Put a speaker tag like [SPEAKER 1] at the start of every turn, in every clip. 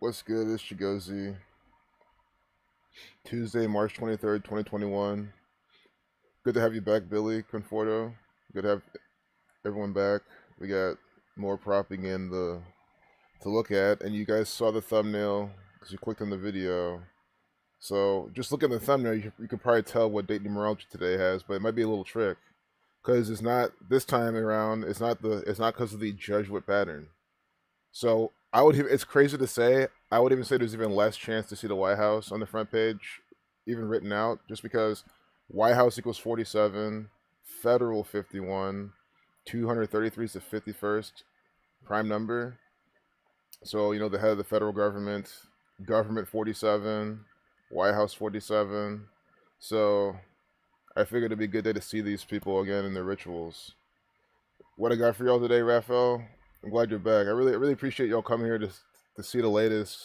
[SPEAKER 1] What's good? It's Chigozi. Tuesday, March 23rd, 2021. Good to have you back, Billy Conforto. Good to have everyone back. We got more propaganda to look at, and you guys saw the thumbnail because you clicked on the video. So just look at the thumbnail. You can probably tell what date numerology today has, but it might be a little trick because it's not this time around. It's not because of the Jesuit pattern. So I would. It's crazy to say. I would even say there's even less chance to see the White House on the front page, even written out, just because White House equals 47, federal 51, 233 is the 51st prime number. So the head of the federal government 47, White House 47. So I figured it'd be a good day to see these people again in their rituals. What I got for y'all today, Raphael? I'm glad you're back. I really appreciate y'all coming here to see the latest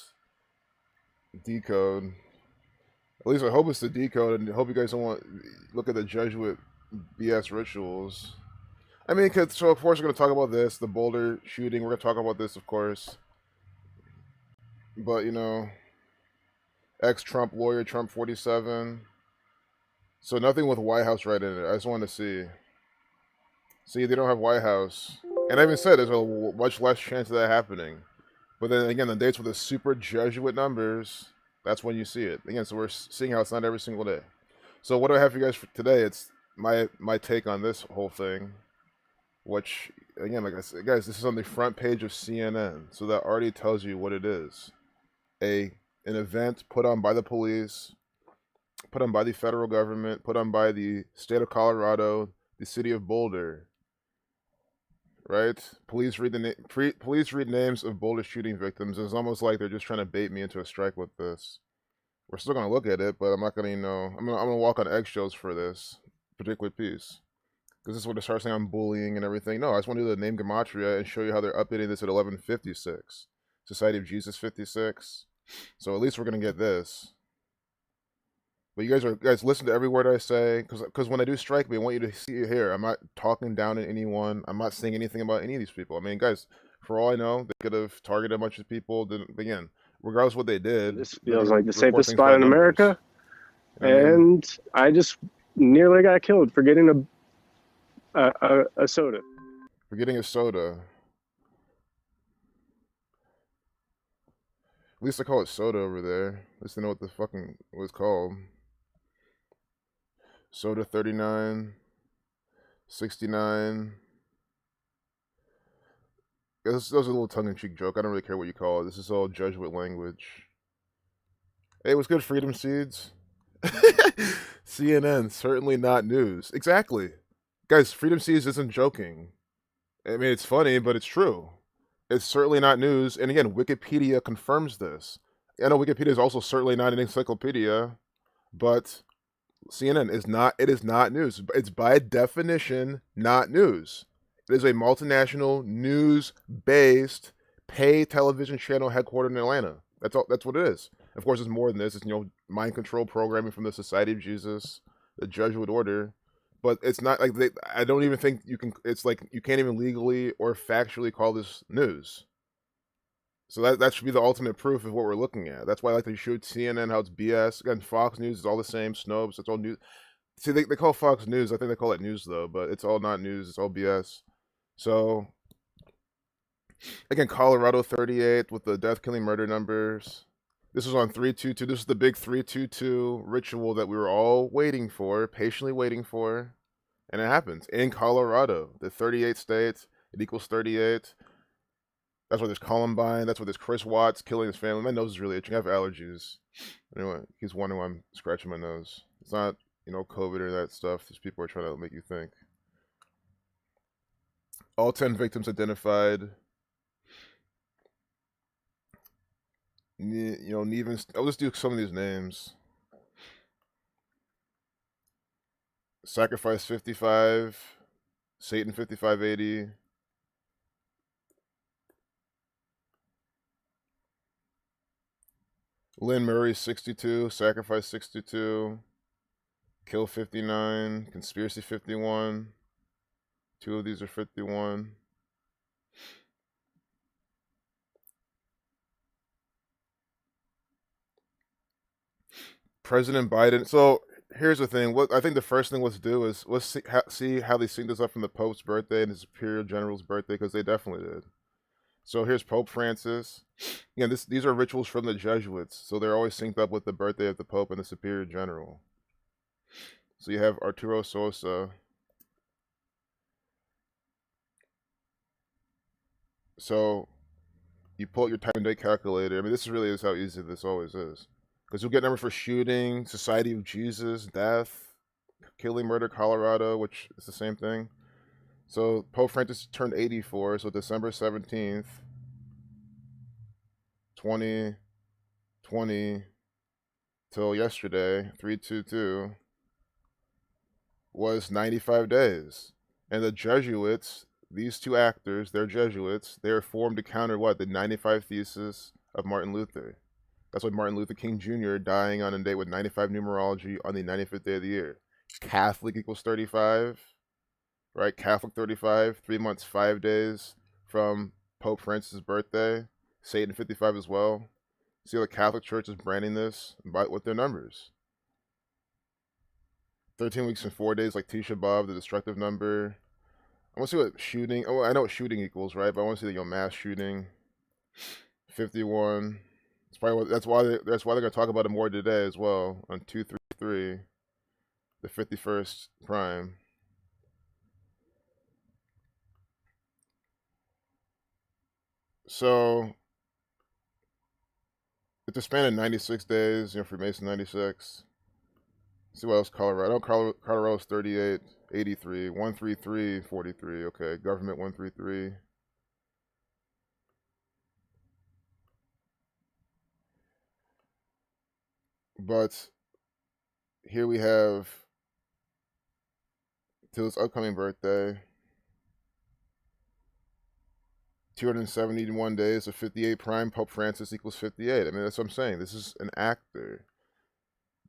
[SPEAKER 1] decode. At least I hope it's the decode, and I hope you guys don't look at the Jesuit BS rituals. I mean, so of course we're gonna talk about this, the Boulder shooting. We're gonna talk about this, of course. But ex-Trump lawyer, Trump 47. So nothing with White House right in it. I just wanted to see. See, they don't have White House, and I even said there's a much less chance of that happening. But then again, the dates with the super Jesuit numbers, that's when you see it. Again, so we're seeing how it's not every single day. So what do I have for you guys for today? It's my take on this whole thing, which, again, like I said, guys, this is on the front page of CNN. So that already tells you what it is. An event put on by the police, put on by the federal government, put on by the state of Colorado, the city of Boulder, right? Police read police read names of Boulder shooting victims. It's almost like they're just trying to bait me into a strike with this. We're still gonna look at it, but I'm not gonna, I'm gonna walk on eggshells for this particular piece because this is what it starts saying I'm bullying and everything. No, I just want to do the name gematria and show you how they're updating this at 1156, Society of Jesus 56. So at least we're gonna get this. But you guys listen to every word I say, because when I do strike me, I want you to see it here. I'm not talking down at anyone. I'm not saying anything about any of these people. I mean, guys, for all I know, they could have targeted a bunch of people. Didn't again, regardless of what they did.
[SPEAKER 2] This
[SPEAKER 1] They're
[SPEAKER 2] feels
[SPEAKER 1] gonna
[SPEAKER 2] like the
[SPEAKER 1] report
[SPEAKER 2] safest
[SPEAKER 1] things
[SPEAKER 2] spot
[SPEAKER 1] by
[SPEAKER 2] in
[SPEAKER 1] numbers.
[SPEAKER 2] America,
[SPEAKER 1] You know what I mean?
[SPEAKER 2] and I just nearly got killed for getting a soda.
[SPEAKER 1] For getting a soda. At least I call it soda over there. At least I know what the fucking what it's called. Soda 39, 69. That was a little tongue-in-cheek joke. I don't really care what you call it. This is all Jesuit language. Hey, what's good, Freedom Seeds? CNN, certainly not news. Exactly. Guys, Freedom Seeds isn't joking. I mean, it's funny, but it's true. It's certainly not news. And again, Wikipedia confirms this. I know Wikipedia is also certainly not an encyclopedia, but CNN is not, it is not news. It's by definition not news. It is a multinational, news-based, pay television channel headquartered in Atlanta. That's what it is. Of course, it's more than this. It's mind control programming from the Society of Jesus, the Jesuit order. But it's not like I don't even think you can. It's like you can't even legally or factually call this news. So that should be the ultimate proof of what we're looking at. That's why I like to show CNN how it's BS. Again, Fox News is all the same. Snopes, it's all news. See, they call Fox News. I think they call it news though, but it's all not news. It's all BS. So again, Colorado 38 with the death, killing, murder numbers. This was on 322. This is the big 322 ritual that we were all waiting for, patiently waiting for, and it happens in Colorado. The 38 states, it equals 38. That's why there's Columbine. That's why there's Chris Watts killing his family. My nose is really itching. I have allergies. Anyway, he's wondering why I'm scratching my nose. It's not, COVID or that stuff. These people are trying to make you think. All 10 victims identified. Neven. I'll just do some of these names. Sacrifice 55. Satan 5580. Lynn Murray 62. Sacrifice 62. Kill 59. Conspiracy 51. Two of these are 51. President Biden. So here's the thing. What I think the first thing let's do is let's see how they synced this up from the Pope's birthday and his Imperial General's birthday, because they definitely did. So here's Pope Francis. Yeah, these are rituals from the Jesuits, so they're always synced up with the birthday of the Pope and the Superior General. So you have Arturo Sosa. So you pull out your time and date calculator. I mean, this really is how easy this always is. Because you'll get numbers for shooting, Society of Jesus, death, killing, murder, Colorado, which is the same thing. So Pope Francis turned 84, so December 17th, 2020 till yesterday, 322, was 95 days. And the Jesuits, these two actors, they're Jesuits, they are formed to counter what? The 95 Thesis of Martin Luther. That's why Martin Luther King Jr. dying on a day with 95 numerology on the 95th day of the year. Catholic equals 35, right? Catholic 35, 3 months, 5 days from Pope Francis' birthday. Satan 55 as well. See how the Catholic Church is branding this with their numbers. 13 weeks and 4 days, like Tisha B'Av, the destructive number. I want to see what shooting. Oh, I know what shooting equals, right? But I want to see the mass shooting. 51. It's probably that's why they're going to talk about it more today as well on 233, the 51st prime. So it's a span of 96 days. Freemason 96. See what else? Colorado. Colorado's 38, 83, 133, 43. Okay, government 133. But here we have till his upcoming birthday, 271 days of 58 prime. Pope Francis equals 58. I mean, that's what I'm saying. This is an actor.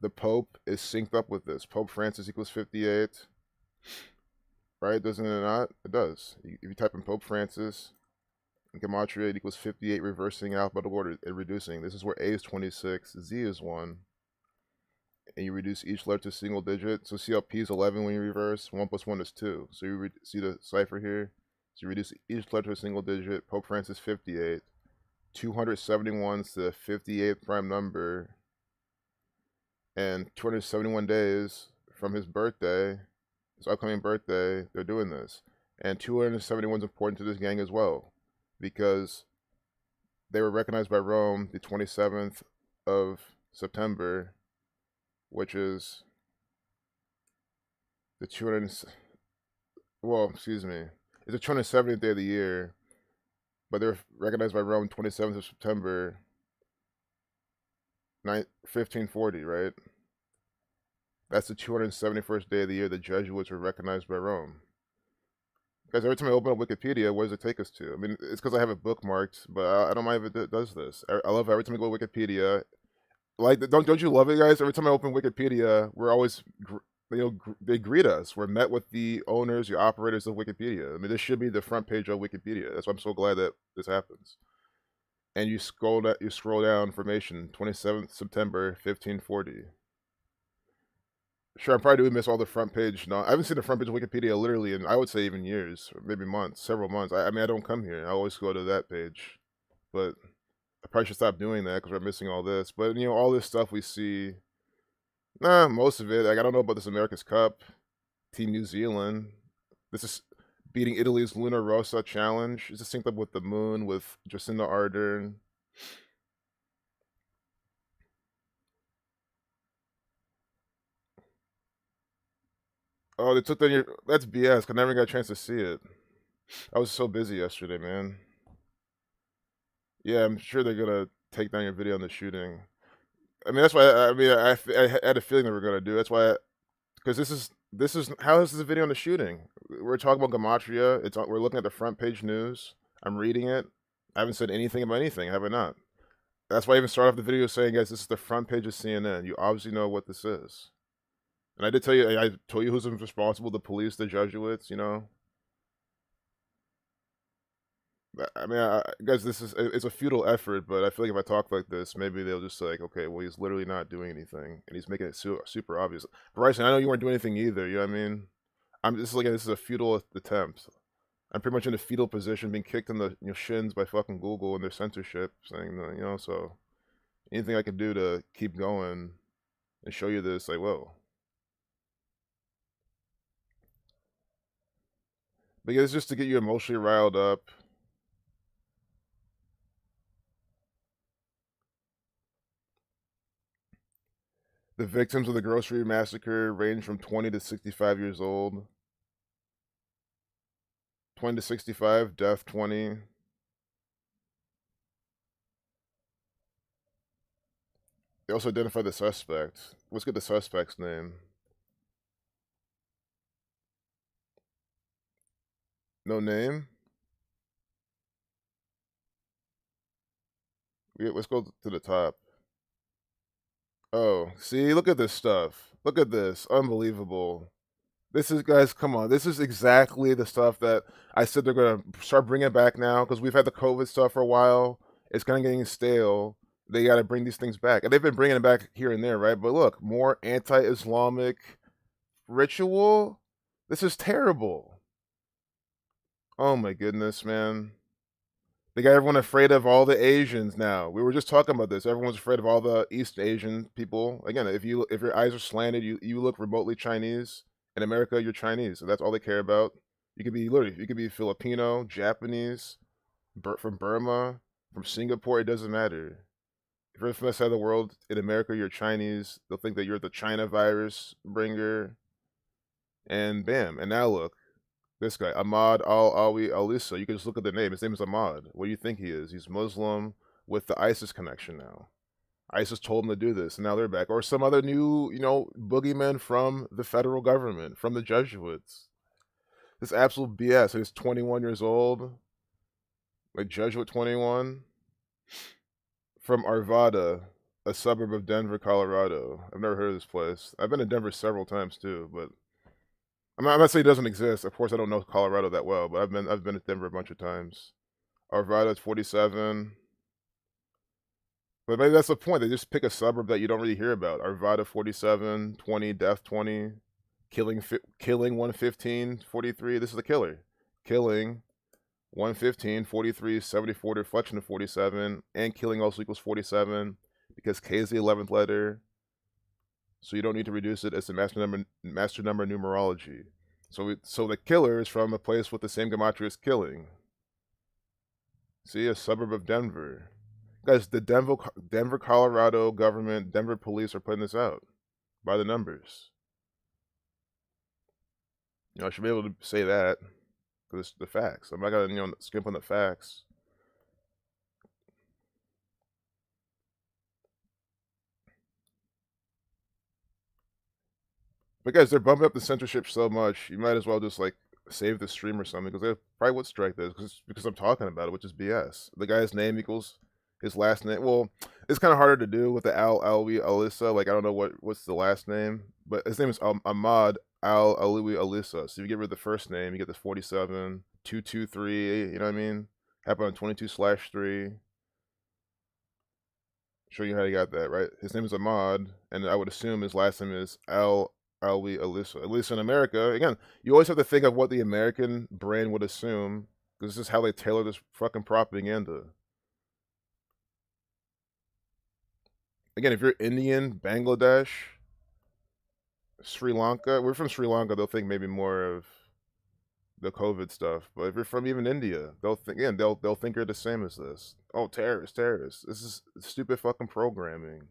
[SPEAKER 1] The Pope is synced up with this. Pope Francis equals 58. Right? Doesn't it not? It does. If you type in Pope Francis, Gematria, it equals 58, reversing alphabetical order and reducing. This is where A is 26, Z is 1. And you reduce each letter to a single digit. So see how P is 11 when you reverse? 1 plus 1 is 2. So you see the cipher here? So you reduce each letter to a single digit. Pope Francis 58. 271 is the 58th prime number. And 271 days from his birthday, his upcoming birthday, they're doing this. And 271 is important to this gang as well, because they were recognized by Rome the 27th of September, which is the 200. Well, excuse me, it's the 270th day of the year, but they were recognized by Rome 27th of September, 1540, right? That's the 271st day of the year the Jesuits were recognized by Rome. Guys, every time I open up Wikipedia, where does it take us to? I mean, it's because I have it bookmarked, but I don't mind if it does this. I love every time I go to Wikipedia. Like, don't you love it, guys? Every time I open Wikipedia, we're always, they greet us. We're met with the owners, the operators of Wikipedia. I mean, this should be the front page of Wikipedia. That's why I'm so glad that this happens. And you scroll down information, 27th September, 1540. Sure, I probably do miss all the front page. No, I haven't seen the front page of Wikipedia literally in, I would say, even years, or maybe months, several months. I mean, I don't come here. I always go to that page. But I probably should stop doing that because we're missing all this. But, all this stuff we see, most of it. Like, I don't know about this America's Cup, Team New Zealand. This is beating Italy's Luna Rossa challenge. It's just synced up with the moon, with Jacinda Ardern. Oh, they took that. That's BS. Cause I never got a chance to see it. I was so busy yesterday, man. Yeah, I'm sure they're gonna take down your video on the shooting. I mean, that's why. I mean, I had a feeling they were gonna do. That's why, because this is how is this a video on the shooting? We're talking about Gematria. We're looking at the front page news. I'm reading it. I haven't said anything about anything, have I not? That's why I even start off the video saying, guys, this is the front page of CNN. You obviously know what this is. And I did tell you, I told you who's responsible, the police, the Jesuits, I mean, guys, this is it's a futile effort, but I feel like if I talk like this, maybe they'll just say, like, okay, well, he's literally not doing anything, and he's making it super obvious. Bryson, I know you weren't doing anything either. You know what I mean? I'm just like, this is a futile attempt. I'm pretty much in a fetal position, being kicked in the shins by fucking Google and their censorship, saying that, so anything I can do to keep going and show you this, like, whoa. But yeah, it's just to get you emotionally riled up. The victims of the grocery massacre range from 20 to 65 years old. 20 to 65, death 20. They also identified the suspect. Let's get the suspect's name. No name? Let's go to the top. Oh, see, look at this stuff. Look at this. Unbelievable. This is, guys, come on. This is exactly the stuff that I said they're going to start bringing back now because we've had the COVID stuff for a while. It's kind of getting stale. They got to bring these things back. And they've been bringing it back here and there, right? But look, more anti Islamic ritual. This is terrible. Oh my goodness, man. They got everyone afraid of all the Asians now. We were just talking about this. Everyone's afraid of all the East Asian people. Again, if your eyes are slanted, you look remotely Chinese. In America, you're Chinese, and that's all they care about. You could be Filipino, Japanese, from Burma, from Singapore. It doesn't matter. If you're from the side of the world, in America, you're Chinese. They'll think that you're the China virus bringer, and bam. And now look, this guy, Ahmad Al Awi Alissa. You can just look at the name. His name is Ahmad. What do you think he is? He's Muslim with the ISIS connection now. ISIS told him to do this, and now they're back. Or some other new, boogeyman from the federal government, from the Jesuits. This absolute BS. He's 21 years old, like Jesuit 21, from Arvada, a suburb of Denver, Colorado. I've never heard of this place. I've been to Denver several times too, but I'm not saying it doesn't exist. Of course, I don't know Colorado that well, but I've been to Denver a bunch of times. Arvada's 47. But maybe that's the point. They just pick a suburb that you don't really hear about. Arvada 47, 20, death 20, killing 115, 43. This is the killer. Killing 115, 43, 74, deflection of 47, and killing also equals 47 because K is the 11th letter. So you don't need to reduce it as the master number numerology. So the killer is from a place with the same gematria as killing. See, a suburb of Denver. Guys, the Denver, Colorado government, Denver police are putting this out by the numbers. I should be able to say that because it's the facts. I'm not gonna skimp on the facts. But guys, they're bumping up the censorship so much, you might as well just like save the stream or something because they probably would strike this because I'm talking about it, which is BS. The guy's name equals his last name. Well, it's kind of harder to do with the Al Alwi Alissa. Like I don't know what's the last name, but his name is Ahmad Al Alwi Alissa. So if you get rid of the first name, you get this 47223. You know what I mean? Happened on 22/3. Show you how you got that right. His name is Ahmad, and I would assume his last name is Al Alwi Alissa. At least in America, again, you always have to think of what the American brain would assume because this is how they tailor this fucking propaganda. Again, if you're Indian, Bangladesh, Sri Lanka, we're from Sri Lanka, they'll think maybe more of the COVID stuff. But if you're from even India, they'll think you're the same as this. Oh, terrorists, terrorists. This is stupid fucking programming.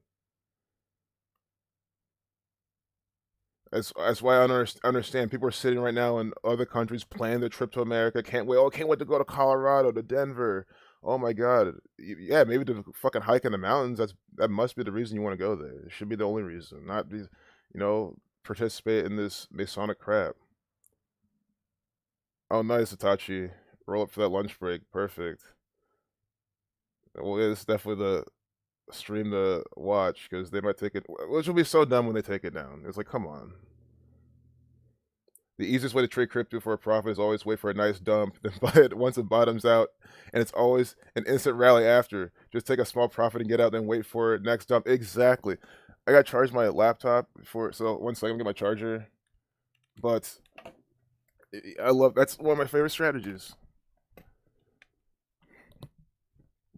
[SPEAKER 1] That's why I don't understand. People are sitting right now in other countries planning their trip to America. Can't wait. Oh, can't wait to go to Colorado, to Denver. Oh my god. Yeah, maybe to fucking hike in the mountains. That must be the reason you want to go there. It should be the only reason, not be, participate in this Masonic crap. Oh, nice, Itachi. Roll up for that lunch break. Perfect. Well, yeah, this is definitely the stream to watch because they might take it, which will be so dumb when they take it down. It's like, come on. The easiest way to trade crypto for a profit is always wait for a nice dump, then buy it once it bottoms out, and it's always an instant rally after. Just take a small profit and get out, then wait for it next dump. Exactly. I got to charge my laptop for so 1 second, I'm get my charger. But I love that's one of my favorite strategies.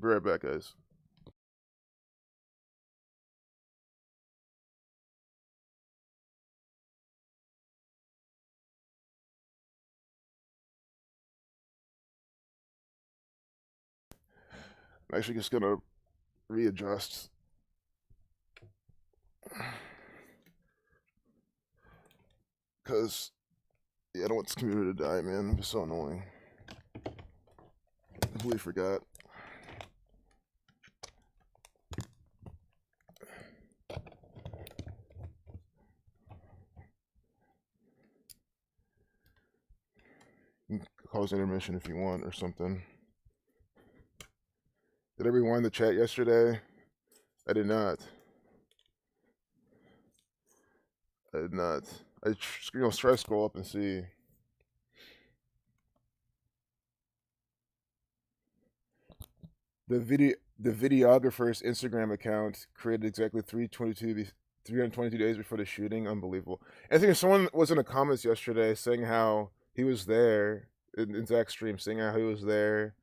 [SPEAKER 1] Be right back, guys. I'm actually just gonna readjust because yeah, I don't want this computer to die, man. It's so annoying. I completely forgot. You can cause intermission if you want or something. Did I rewind the chat yesterday? I did not. I did not. I try to scroll up and see. The videographer's Instagram account created exactly 322 days before the shooting. Unbelievable. And I think someone was in the comments yesterday saying how he was there in Zach's stream, saying how he was there,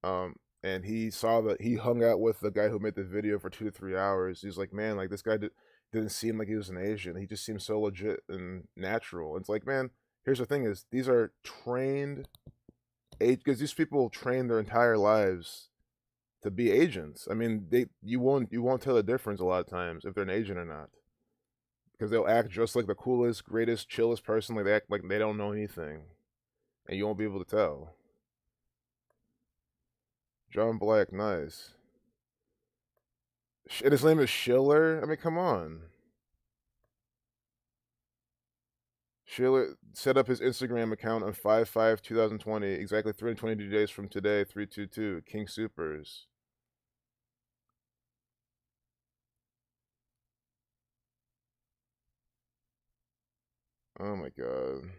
[SPEAKER 1] and he saw that he hung out with the guy who made the video for 2 to 3 hours. He's like, man, like this guy didn't seem like he was an Asian. He just seemed so legit and natural. It's like, man, here's the thing: is these are trained because these people train their entire lives to be agents. I mean, you won't tell the difference a lot of times if they're an agent or not, because they'll act just like the coolest, greatest, chillest person. Like they act like they don't know anything, and you won't be able to tell. John Black, nice. And his name is Schiller. I mean, come on. Schiller set up his Instagram account on 5/5/2020, exactly 322 days from today. 322 King Supers. Oh my god.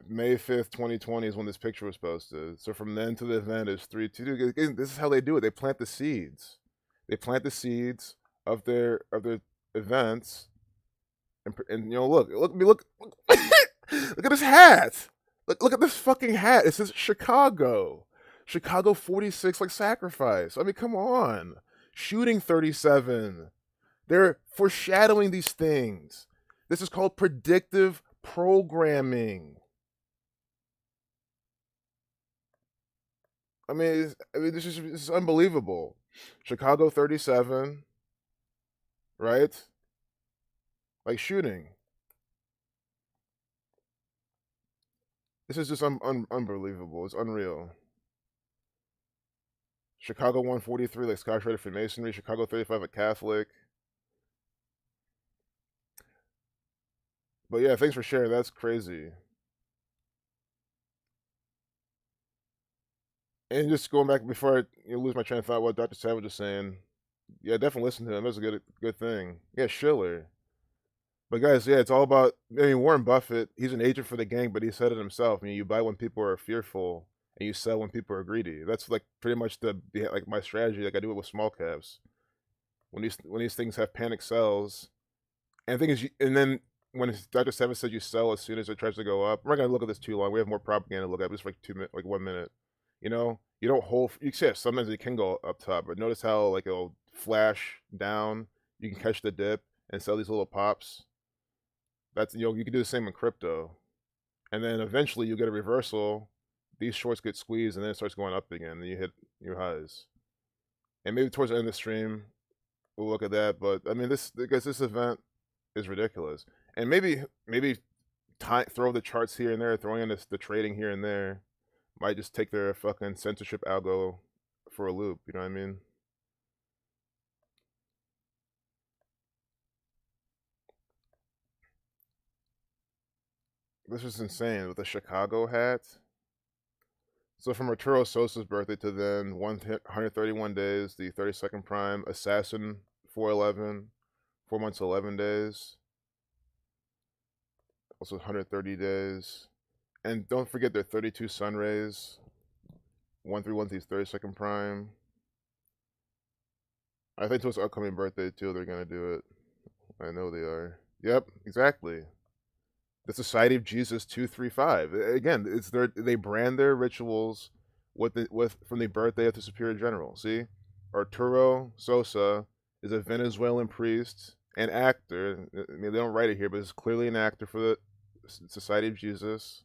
[SPEAKER 1] May 5th, 2020 is when this picture was posted. So from then to the event is 322. This is how they do it. They plant the seeds. They plant the seeds of their events, and look look at this hat. Look at this fucking hat. It says Chicago. Chicago 46 like sacrifice. I mean, come on. Shooting 37. They're foreshadowing these things. This is called predictive programming. This is unbelievable. Chicago 37, right? Like shooting. This is just unbelievable. It's unreal. Chicago 143, like Scotch Rite Freemasonry. Chicago 35, a Catholic. But yeah, thanks for sharing. That's crazy. And just going back before I lose my train of thought, what Dr. Savage was saying. Yeah, definitely listen to him. That's a good thing. Yeah, Schiller. But guys, yeah, it's all about. I mean, Warren Buffett. He's an agent for the gang, but he said it himself. I mean, you buy when people are fearful, and you sell when people are greedy. That's like pretty much like my strategy. Like I do it with small caps. When these things have panic sells, and the thing is, and then when Dr. Seven says you sell as soon as it tries to go up, we're not gonna look at this too long. We have more propaganda to look at. Just like 2 minutes, like 1 minute. You don't hold. You see, sometimes it can go up top, but notice how like it'll flash down. You can catch the dip and sell these little pops. That's you can do the same in crypto, and then eventually you get a reversal. These shorts get squeezed, and then it starts going up again. And you hit your highs. And maybe towards the end of the stream, we'll look at that. But I mean, this event is ridiculous, and maybe throw the charts here and there, throwing in the trading here and there, might just take their fucking censorship algo for a loop. You know what I mean? This is insane with the Chicago hat. So from Arturo Sosa's birthday to then, 131 days, the 32nd prime, Assassin 411, 4 months, 11 days. Also 130 days. And don't forget their 32 sun rays. 131 to his 32nd prime. I think to his upcoming birthday too, they're gonna do it. I know they are. Yep, exactly. The Society of Jesus 235. Again, it's they brand their rituals with from the birthday of the Superior General. See, Arturo Sosa is a Venezuelan priest and actor. I mean, they don't write it here, but it's clearly an actor for the Society of Jesus.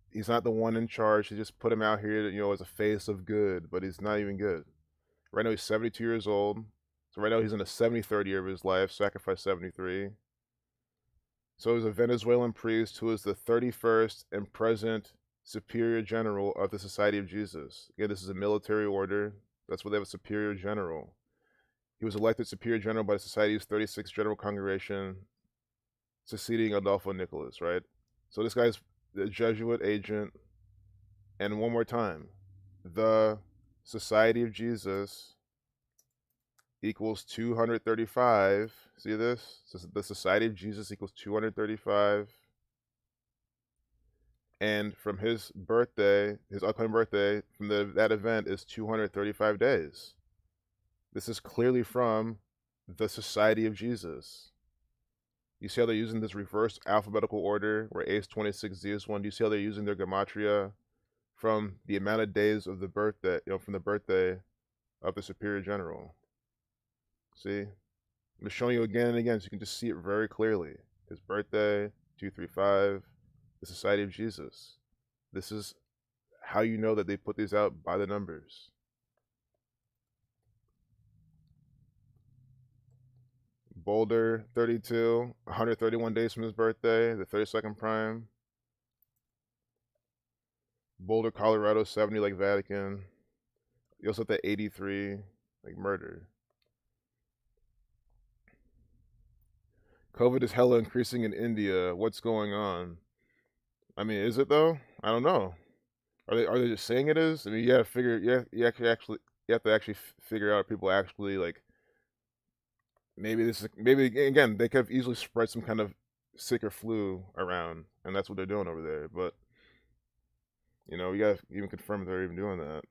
[SPEAKER 1] He's not the one in charge. He just put him out here, as a face of good, but he's not even good. Right now he's 72 years old. So right now he's in the 73rd year of his life, sacrificed 73. So he's a Venezuelan priest who is the 31st and present superior general of the Society of Jesus. Again, this is a military order. That's why they have a superior general. He was elected superior general by the Society's 36th General Congregation, succeeding Adolfo Nicolas, right? So this guy's the Jesuit agent. And one more time, the Society of Jesus equals 235. See this? So the Society of Jesus equals 235. And from his birthday, his upcoming birthday, from that event is 235 days. This is clearly from the Society of Jesus. You see how they're using this reverse alphabetical order where A is 26, Z is 1. Do you see how they're using their gematria from the amount of days of the birthday, from the birthday of the Superior General? See? I'm just showing you again and again so you can just see it very clearly. His birthday, 235, the Society of Jesus. This is how you know that they put these out by the numbers. Boulder, 32, 131 days from his birthday, the 32nd prime. Boulder, Colorado, 70 like Vatican. You also have that 83, like murder. COVID is hella increasing in India. What's going on? I mean, is it though? I don't know. Are they just saying it is? I mean, you have to figure. You have to actually figure out if people actually like. Maybe again they could have easily spread some kind of sick or flu around, and that's what they're doing over there. But we gotta even confirm if they're even doing that.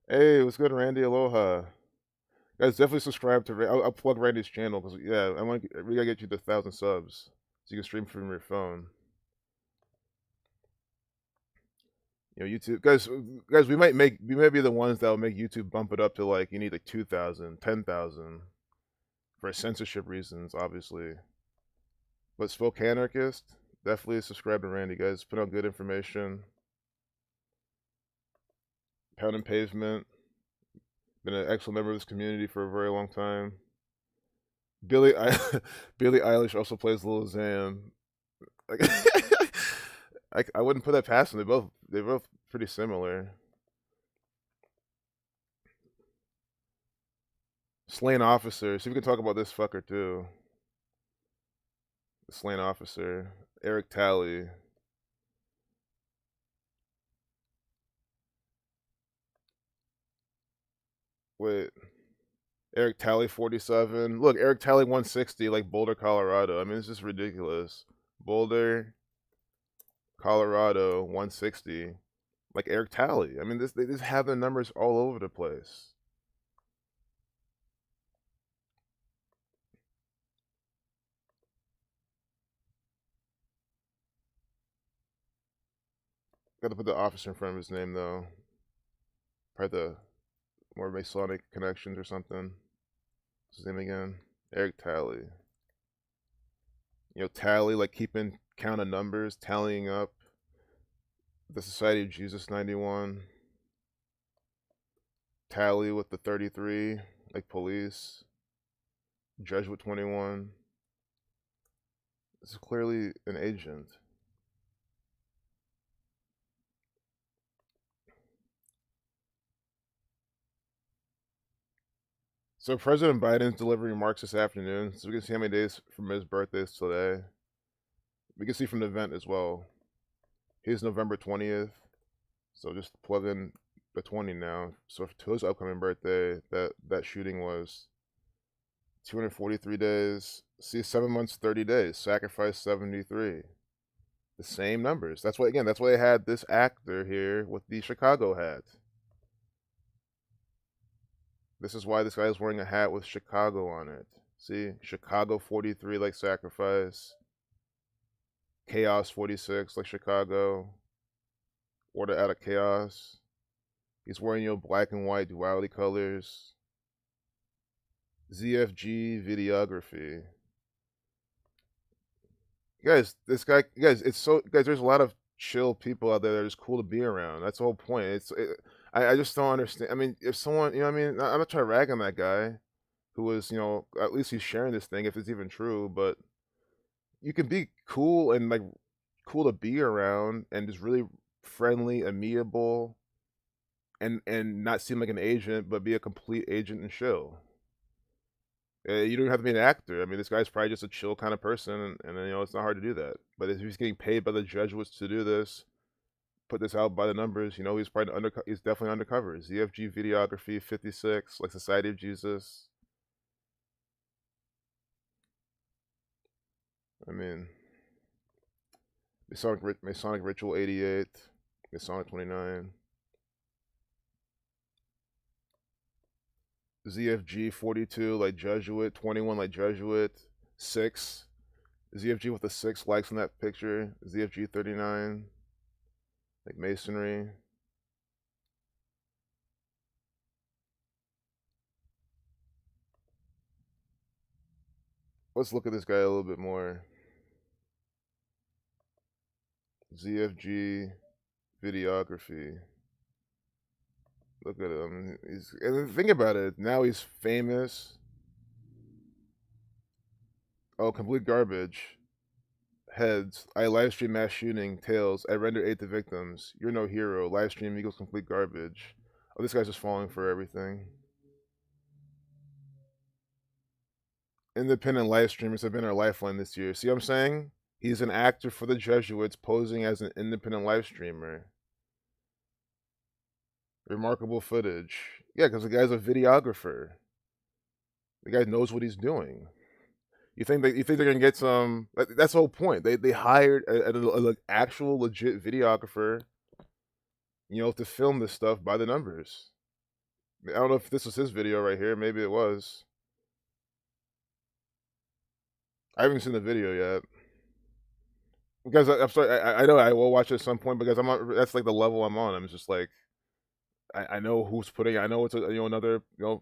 [SPEAKER 1] Hey, what's good, Randy? Aloha. Guys, definitely subscribe to. I'll plug Randy's channel because yeah, we gotta get you to 1,000 subs so you can stream from your phone. YouTube guys, we might be the ones that will make YouTube bump it up to like you need like 2,000, 10,000 for censorship reasons, obviously. But Spoke Anarchist, definitely subscribe to Randy, guys. Put out good information. Pound and Pavement, been an excellent member of this community for a very long time. Billie Eilish also plays Lil Xan. Like, I wouldn't put that past them. They're both pretty similar. Slain Officer. See if we can talk about this fucker too. The Slain Officer. Eric Talley. Wait. Eric Talley 47. Look, Eric Talley 160, like Boulder, Colorado. I mean, it's just ridiculous. Boulder, Colorado 160, like Eric Talley. I mean, they just have the numbers all over the place. Got to put the officer in front of his name though. Probably the more Masonic connections or something. What's his name again? Eric Talley. Tally, like keeping count of numbers, tallying up. The Society of Jesus 91. Tally with the 33, like police. Jesuit 21. This is clearly an agent. So President Biden's delivering remarks this afternoon, so we can see how many days from his birthday is today. We can see from the event as well. He's November 20th, so just plug in the 20 now. So to his upcoming birthday, that shooting was 243 days. See, 7 months, 30 days. Sacrifice 73. The same numbers. That's why, again, that's why they had this actor here with the Chicago hat. This is why this guy is wearing a hat with Chicago on it. See, Chicago 43 like sacrifice. Chaos 46 like Chicago. Order out of chaos. He's wearing your black and white duality colors. ZFG videography. Guys, this guy, guys, it's so, guys, there's a lot of chill people out there that are just cool to be around. That's the whole point. I just don't understand. I mean, if someone, you know what I mean? I'm not trying to rag on that guy who was, you know, at least he's sharing this thing if it's even true, but you can be cool and like cool to be around and just really friendly, amiable, and not seem like an agent, but be a complete agent and chill. You don't have to be an actor. I mean, this guy's probably just a chill kind of person, and you know it's not hard to do that. But if he's getting paid by the Jesuits to do this, put this out by the numbers, you know, he's probably he's definitely undercover. ZFG videography 56, like Society of Jesus. I mean, Masonic Ritual 88, Masonic 29. ZFG 42 like Jesuit, 21 like Jesuit, 6. ZFG with the 6 likes on that picture. ZFG 39 like Masonry. Let's look at this guy a little bit more. ZFG videography. Look at him. And think about it. Now he's famous. Oh, complete garbage. Heads. I live stream mass shooting. Tails. I render 8 the victims. You're no hero. Live stream equals complete garbage. Oh, this guy's just falling for everything. Independent live streamers have been our lifeline this year. See what I'm saying? He's an actor for the Jesuits posing as an independent live streamer. Remarkable footage. Yeah, because the guy's a videographer. The guy knows what he's doing. You think they're gonna get some? That's the whole point. They hired an actual legit videographer, you know, to film this stuff by the numbers. I don't know if this was his video right here. Maybe it was. I haven't seen the video yet. Because I'm sorry, I know I will watch it at some point because I'm not. That's like the level I'm on. I'm just like, I know who's putting. I know it's another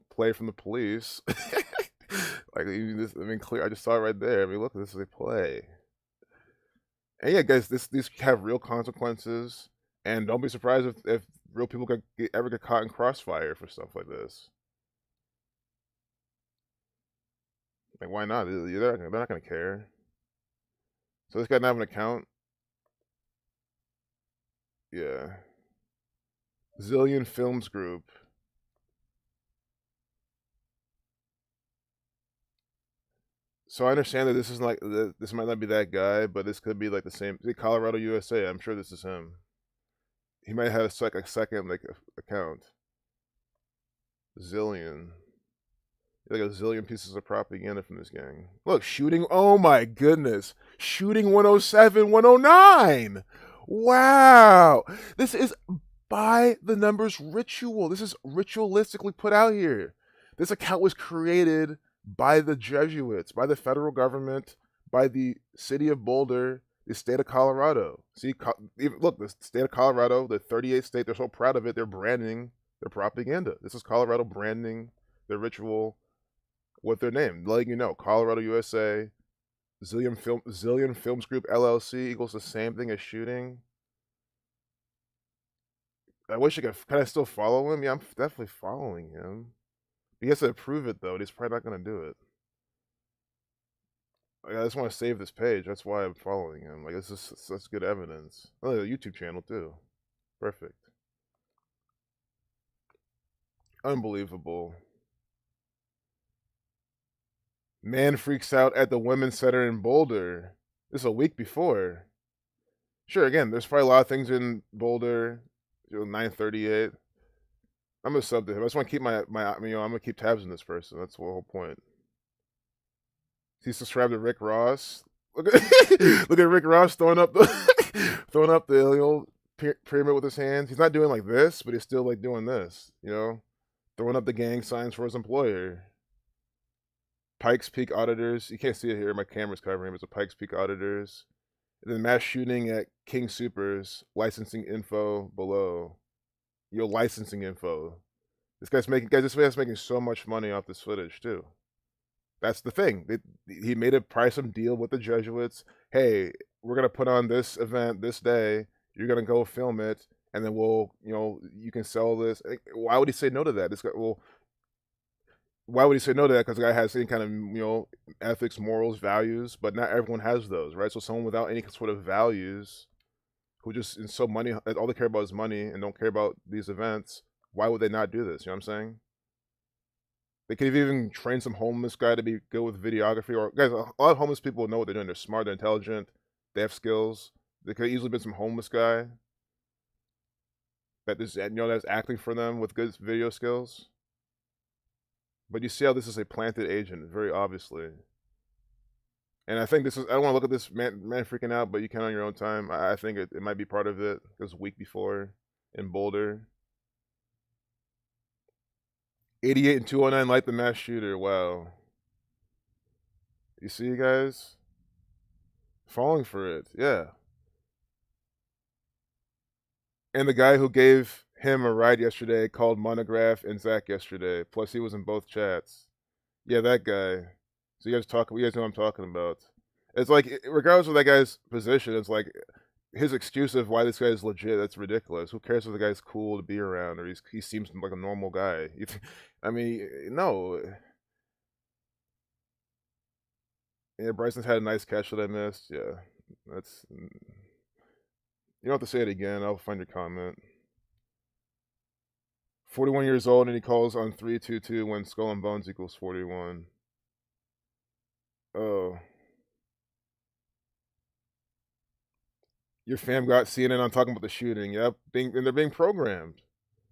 [SPEAKER 1] play from the police. Like even this, I mean, clear. I just saw it right there. I mean, look, this is a play. And yeah, guys, these have real consequences, and don't be surprised if real people ever get caught in crossfire for stuff like this. Like, why not? They're not gonna care. So this guy doesn't have an account. Yeah. Zillion Films Group. So I understand that this is like this might not be that guy, but this could be like the same. Colorado, USA. I'm sure this is him. He might have a second like account. Zillion. Like a zillion pieces of propaganda from this gang. Look, shooting. Oh my goodness. Shooting 107, 109. Wow. This is by the numbers ritual. This is ritualistically put out here. This account was created by the Jesuits, by the federal government, by the city of Boulder, the state of Colorado. See, look, the state of Colorado, the 38th state, they're so proud of it. They're branding their propaganda. This is Colorado branding their ritual with their name, letting you know, Colorado, USA, Zillion Films Group LLC equals the same thing as shooting. I wish I could. Can I still follow him? Yeah, I'm definitely following him. He has to approve it though, and he's probably not gonna do it. Like, I just want to save this page. That's why I'm following him. Like, this is such good evidence. Oh, a YouTube channel too. Perfect. Unbelievable. Man freaks out at the Women's Center in Boulder. This is a week before. Sure, again, there's probably a lot of things in Boulder, 938. I'm gonna sub to him. I just want to keep I'm gonna keep tabs on this person. That's the whole point. He's subscribed to Rick Ross. Look at look at Rick Ross throwing up the throwing up the old pyramid with his hands. He's not doing like this, but he's still like doing this. Throwing up the gang signs for his employer. Pikes Peak auditors. You can't see it here. My camera's covering. It's a Pikes Peak auditors. And then mass shooting at King Supers. Licensing info below. Licensing info. This guy's making so much money off this footage too. That's the thing. He made some deal with the Jesuits. Hey, we're gonna put on this event this day. You're gonna go film it, and then you can sell this. Why would he say no to that? This guy, why would he say no to that? Because the guy has any kind of ethics, morals, values, but not everyone has those, right? So someone without any sort of values, who just in so money, all they care about is money and don't care about these events. Why would they not do this? You know what I'm saying? They could have even trained some homeless guy to be good with videography. Or guys, a lot of homeless people know what they're doing. They're smart, they're intelligent, they have skills. They could have easily been some homeless guy that's acting for them with good video skills. But you see how this is a planted agent, very obviously. And I think I don't want to look at this man freaking out, but you can on your own time. I think it might be part of it. It was a week before in Boulder. 88 and 209 like the mass shooter. Wow. You see, guys? Falling for it. Yeah. And the guy who gave him a ride yesterday called Monograph and Zach yesterday. Plus, he was in both chats. Yeah, that guy. So you guys know what I'm talking about. It's like, regardless of that guy's position, it's like his excuse of why this guy is legit. That's ridiculous. Who cares if the guy's cool to be around or he seems like a normal guy? I mean, no. Yeah, Bryson's had a nice catch that I missed. Yeah, that's. You don't have to say it again. I'll find your comment. 41 years old and he calls on 322 when Skull and Bones equals 41. Oh. Your fam got CNN on talking about the shooting. Yep. And they're being programmed.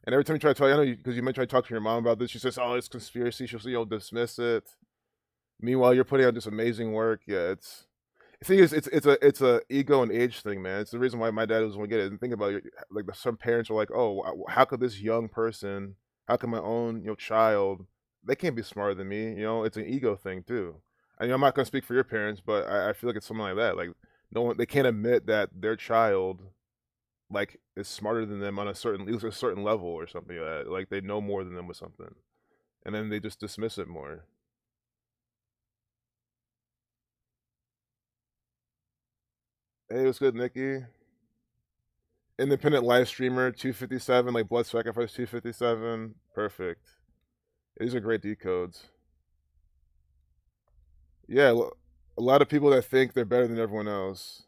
[SPEAKER 1] And every time you try to tell, I know because you might try to talk to your mom about this, she says, "Oh, it's conspiracy." She'll dismiss it. Meanwhile, you're putting out this amazing work. Yeah, the thing is, it's a ego and age thing, man. It's the reason why my dad doesn't want to get it. And think about it, like some parents are like, "Oh, how could this young person? How can my own child? They can't be smarter than me." It's an ego thing too. I mean, I'm not gonna speak for your parents, but I feel like it's something like that. Like no one, they can't admit that their child like is smarter than them on at least a certain level or something like that. Like they know more than them with something, and then they just dismiss it more. Hey, what's good, Nikki? Independent live streamer 257, like Blood Sacrifice 257. Perfect. These are great decodes. Yeah, a lot of people that think they're better than everyone else.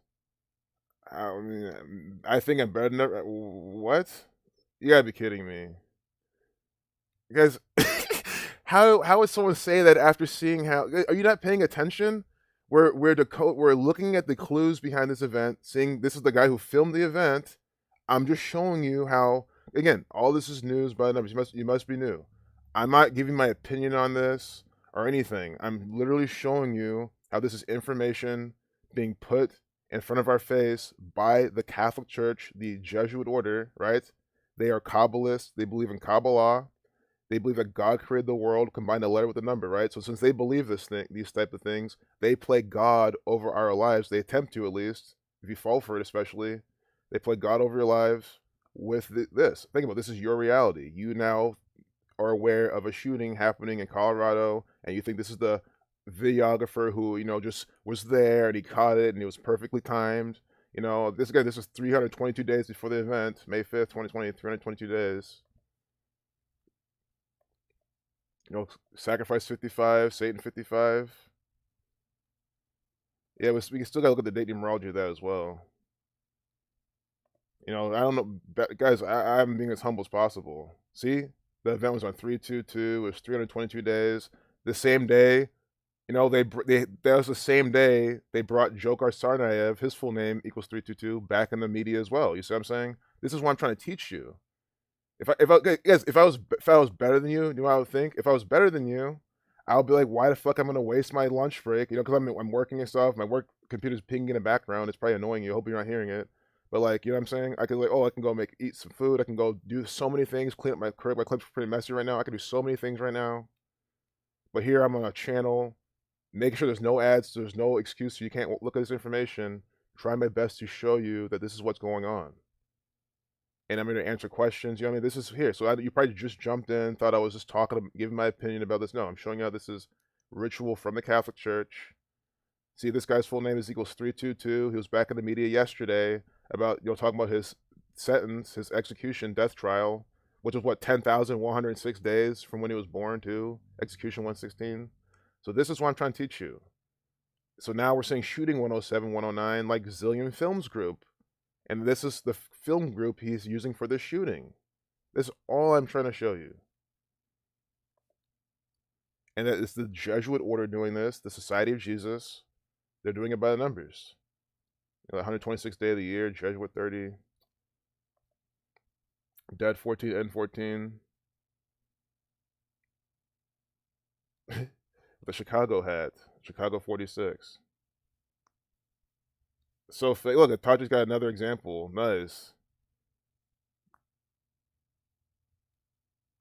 [SPEAKER 1] I mean, I think I'm better than what? You gotta be kidding me, you guys. How would someone say that after seeing how? Are you not paying attention? We're looking at the clues behind this event, seeing this is the guy who filmed the event. I'm just showing you how. Again, all this is news by the numbers. You must be new. I'm not giving my opinion on this or anything. I'm literally showing you how this is information being put in front of our face by the Catholic Church, the Jesuit order, right? They are Kabbalists. They believe in Kabbalah. They believe that God created the world, combined a letter with a number, right? So since they believe these type of things, they play God over our lives. They attempt to, at least. If you fall for it, especially, they play God over your lives with this. Think about it, this is your reality. You now are aware of a shooting happening in Colorado, and you think this is the videographer who just was there and he caught it and it was perfectly timed. This was 322 days before the event, May 5th, 2020. 322 days. Sacrifice 55, Satan 55. Yeah, we can still gotta look at the date numerology of that as well. I don't know, guys. I'm being as humble as possible. See, the event was on 322. It was 322 days. The same day, that was the same day they brought Dzhokhar Tsarnaev, his full name equals 322, back in the media as well. You see what I'm saying? This is what I'm trying to teach you. if I was better than you know what I would think? If I was better than you, I would be like, why the fuck I'm gonna waste my lunch break? You know, because I'm working and stuff. My work computer's pinging in the background. It's probably annoying you. I hope you're not hearing it. But like, you know what I'm saying? I could like, oh, I can go eat some food. I can go do so many things. Clean up my crib. My crib's pretty messy right now. I can do so many things right now. But here I'm on a channel, making sure there's no ads. There's no excuse so you can't look at this information. Try my best to show you that this is what's going on, and I'm going to answer questions. You know what I mean? This is here. So you probably just jumped in, thought I was just talking, giving my opinion about this. No, I'm showing you how this is ritual from the Catholic Church. See, this guy's full name is equals 322. He was back in the media yesterday about, talking about his sentence, his execution, death trial, which was what, 10,106 days from when he was born to execution 116. So this is what I'm trying to teach you. So now we're saying shooting 107, 109, like Zillion Films Group. And this is the film group he's using for this shooting. This is all I'm trying to show you. And that is the Jesuit order doing this, the Society of Jesus. They're doing it by the numbers. 126th day of the year, Jesuit 30. Dead 14, N14. The Chicago hat, Chicago 46. So look, Taji's got another example. Nice.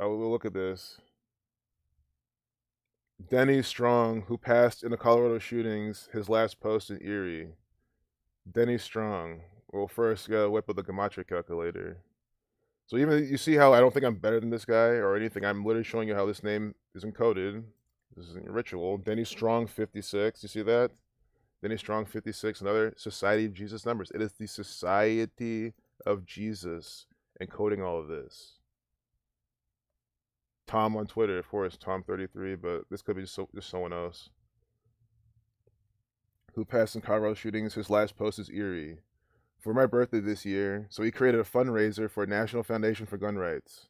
[SPEAKER 1] Oh, we'll look at this. Denny Strong, who passed in the Colorado shootings, his last post in Erie. Denny Strong. Well, first, gotta whip up the gematria calculator. So even you see how I don't think I'm better than this guy or anything. I'm literally showing you how this name is encoded. This is a ritual. Denny Strong 56. You see that? Denny Strong 56. Another Society of Jesus numbers. It is the Society of Jesus encoding all of this. Tom on Twitter, of course, Tom33, but this could be just someone else. Who passed in Colorado shootings. His last post is Erie. For my birthday this year, so he created a fundraiser for National Foundation for Gun Rights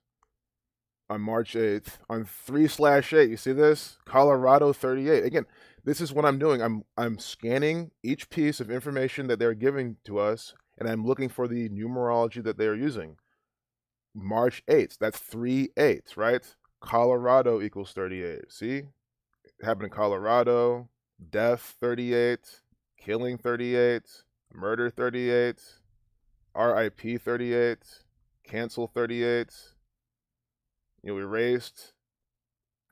[SPEAKER 1] on March 8th on 3/8. You see this? Colorado 38. Again, this is what I'm doing. I'm scanning each piece of information that they're giving to us, and I'm looking for the numerology that they're using. March 8th. That's 3/8, right? Colorado equals 38. See? It happened in Colorado. Death 38. Killing 38. Murder 38. RIP 38. Cancel 38. Erased.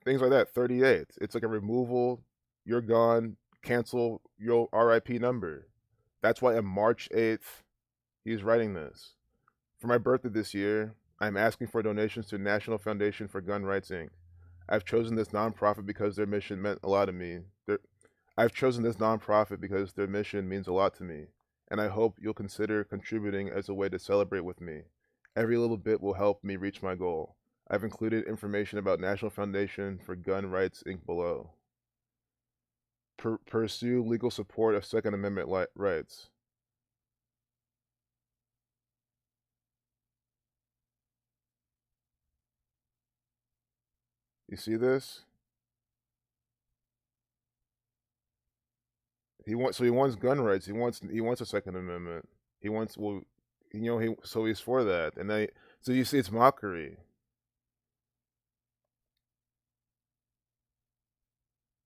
[SPEAKER 1] Things like that 38. It's like a removal. You're gone. Cancel your RIP number. That's why on March 8th, he's writing this. For my birthday this year, I'm asking for donations to National Foundation for Gun Rights, Inc. I've chosen this nonprofit because their mission meant a lot to me. I've chosen this nonprofit because their mission means a lot to me, and I hope you'll consider contributing as a way to celebrate with me. Every little bit will help me reach my goal. I've included information about National Foundation for Gun Rights, Inc. below. Pursue legal support of Second Amendment rights. You see this? He wants gun rights. He wants a Second Amendment. He wants so he's for that. And so you see it's mockery.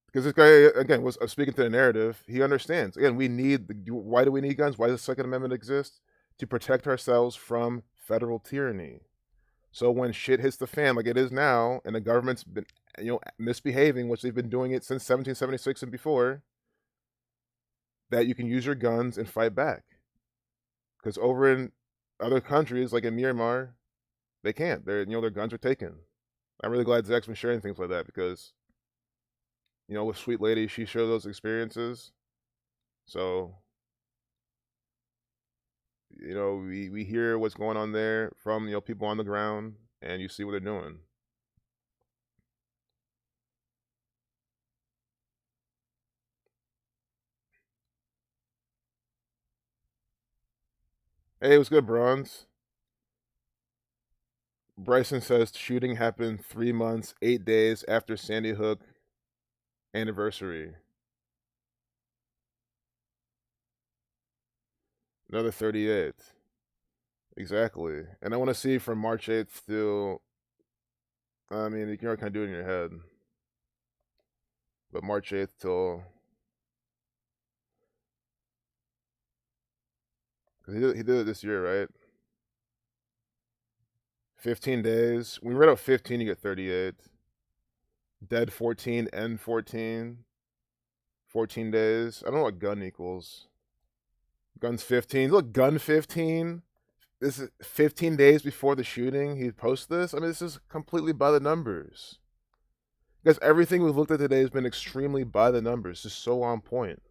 [SPEAKER 1] Because this guy again was speaking to the narrative. He understands. Again, why do we need guns? Why does the Second Amendment exist? To protect ourselves from federal tyranny. So when shit hits the fan like it is now, and the government's been misbehaving, which they've been doing it since 1776 and before, that you can use your guns and fight back. Because over in other countries, like in Myanmar, they can't. Their guns are taken. I'm really glad Zach's been sharing things like that because, with Sweet Lady, she shared those experiences. So, we hear what's going on there from people on the ground, and you see what they're doing. Hey, what's good, Bronze? Bryson says shooting happened 3 months, 8 days after Sandy Hook anniversary. Another 38. Exactly. And I want to see from March 8th to, I mean, you can already kind of do it in your head, but March 8th till, because he did it this year, right? 15 days. When we read out 15, you get 38. Dead 14, End 14. 14 days. I don't know what gun equals. Gun's 15. Look, gun 15. This is 15 days before the shooting. He posts this. I mean, this is completely by the numbers. Because everything we've looked at today has been extremely by the numbers, just so on point.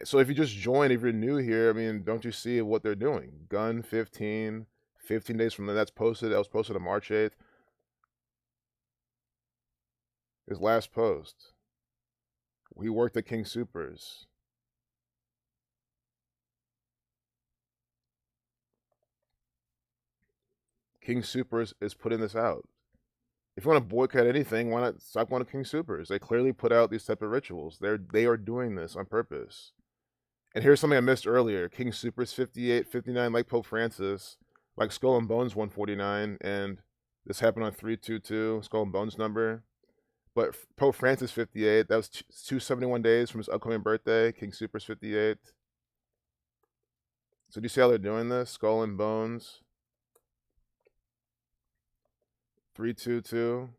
[SPEAKER 1] So if you just join, if you're new here, I mean, don't you see what they're doing? Gun 15, 15 days from then. That's posted. That was posted on March 8th. His last post. We worked at King Supers. King Supers is putting this out. If you want to boycott anything, why not stop going to King Supers? They clearly put out these type of rituals. They are doing this on purpose. And here's something I missed earlier. King Supers 58, 59, like Pope Francis, like Skull and Bones 149, and this happened on 322, Skull and Bones number. But Pope Francis 58, that was 271 days from his upcoming birthday. King Supers 58. So do you see how they're doing this? Skull and Bones 322.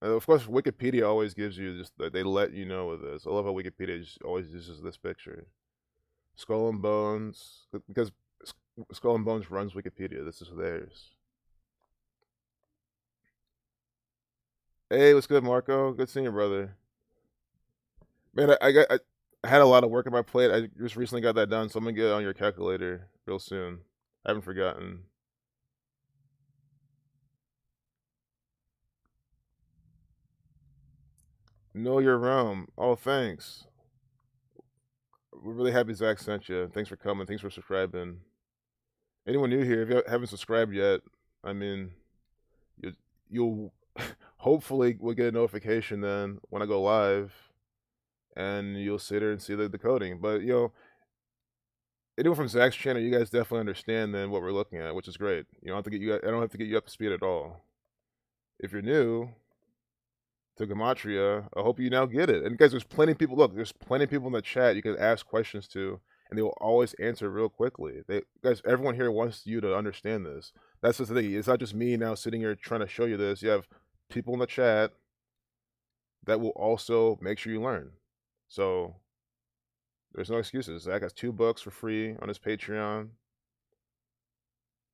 [SPEAKER 1] And of course, Wikipedia always gives you just, they let you know with this. I love how Wikipedia just always uses this picture. Skull and Bones, because Skull and Bones runs Wikipedia. This is theirs. Hey, what's good, Marco? Good seeing you, brother. Man, I had a lot of work on my plate. I just recently got that done, so I'm gonna get on your calculator real soon. I haven't forgotten. Know your realm. Oh, thanks. We're really happy Zach sent you. Thanks for coming. Thanks for subscribing. Anyone new here, if you haven't subscribed yet, I mean, you, you'll hopefully we'll get a notification then when I go live, and you'll sit there and see the coding. But anyone from Zach's channel, you guys definitely understand then what we're looking at, which is great. You don't have to get you. I don't have to get you up to speed at all. If you're new to Gematria, I hope you now get it. And guys, there's plenty of people. Look, there's plenty of people in the chat you can ask questions to, and they will always answer real quickly. Guys, everyone here wants you to understand this. That's the thing. It's not just me now sitting here trying to show you this. You have people in the chat that will also make sure you learn. So there's no excuses. Zach has 2 books for free on his Patreon. You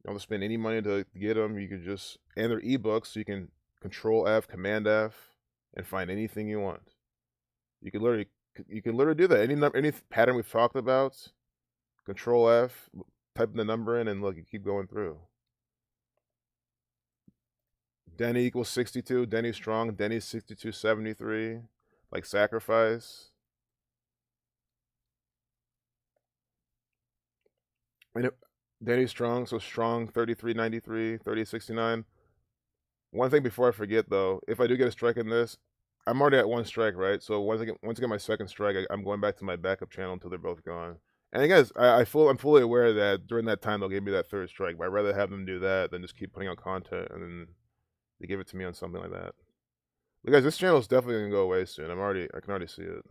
[SPEAKER 1] don't have to spend any money to get them. You can just, and they're ebooks, so you can Control F, Command F, and find anything you want. You can literally do that. Any pattern we've talked about, Control F, type the number in, and look, you keep going through. Denny equals 62. Denny strong. Denny's 6273. Like sacrifice. And Denny's strong, so strong 3393, 3069. One thing before I forget though, if I do get a strike in this, I'm already at 1 strike, right? So once I get my second strike, I'm going back to my backup channel until they're both gone. And guys, I'm fully aware that during that time they'll give me that 3rd strike, but I'd rather have them do that than just keep putting out content and then they give it to me on something like that. But guys, this channel is definitely gonna go away soon. I can already see it.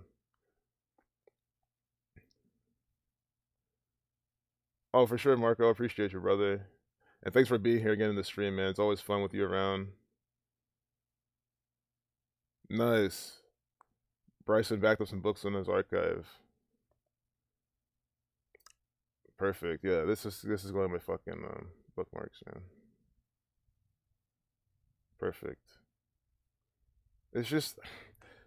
[SPEAKER 1] Oh, for sure, Marco. I appreciate you, brother. And thanks for being here again in the stream, man. It's always fun with you around. Nice. Bryson backed up some books in his archive. Perfect. Yeah, this is going to my fucking bookmarks, man. Perfect. It's just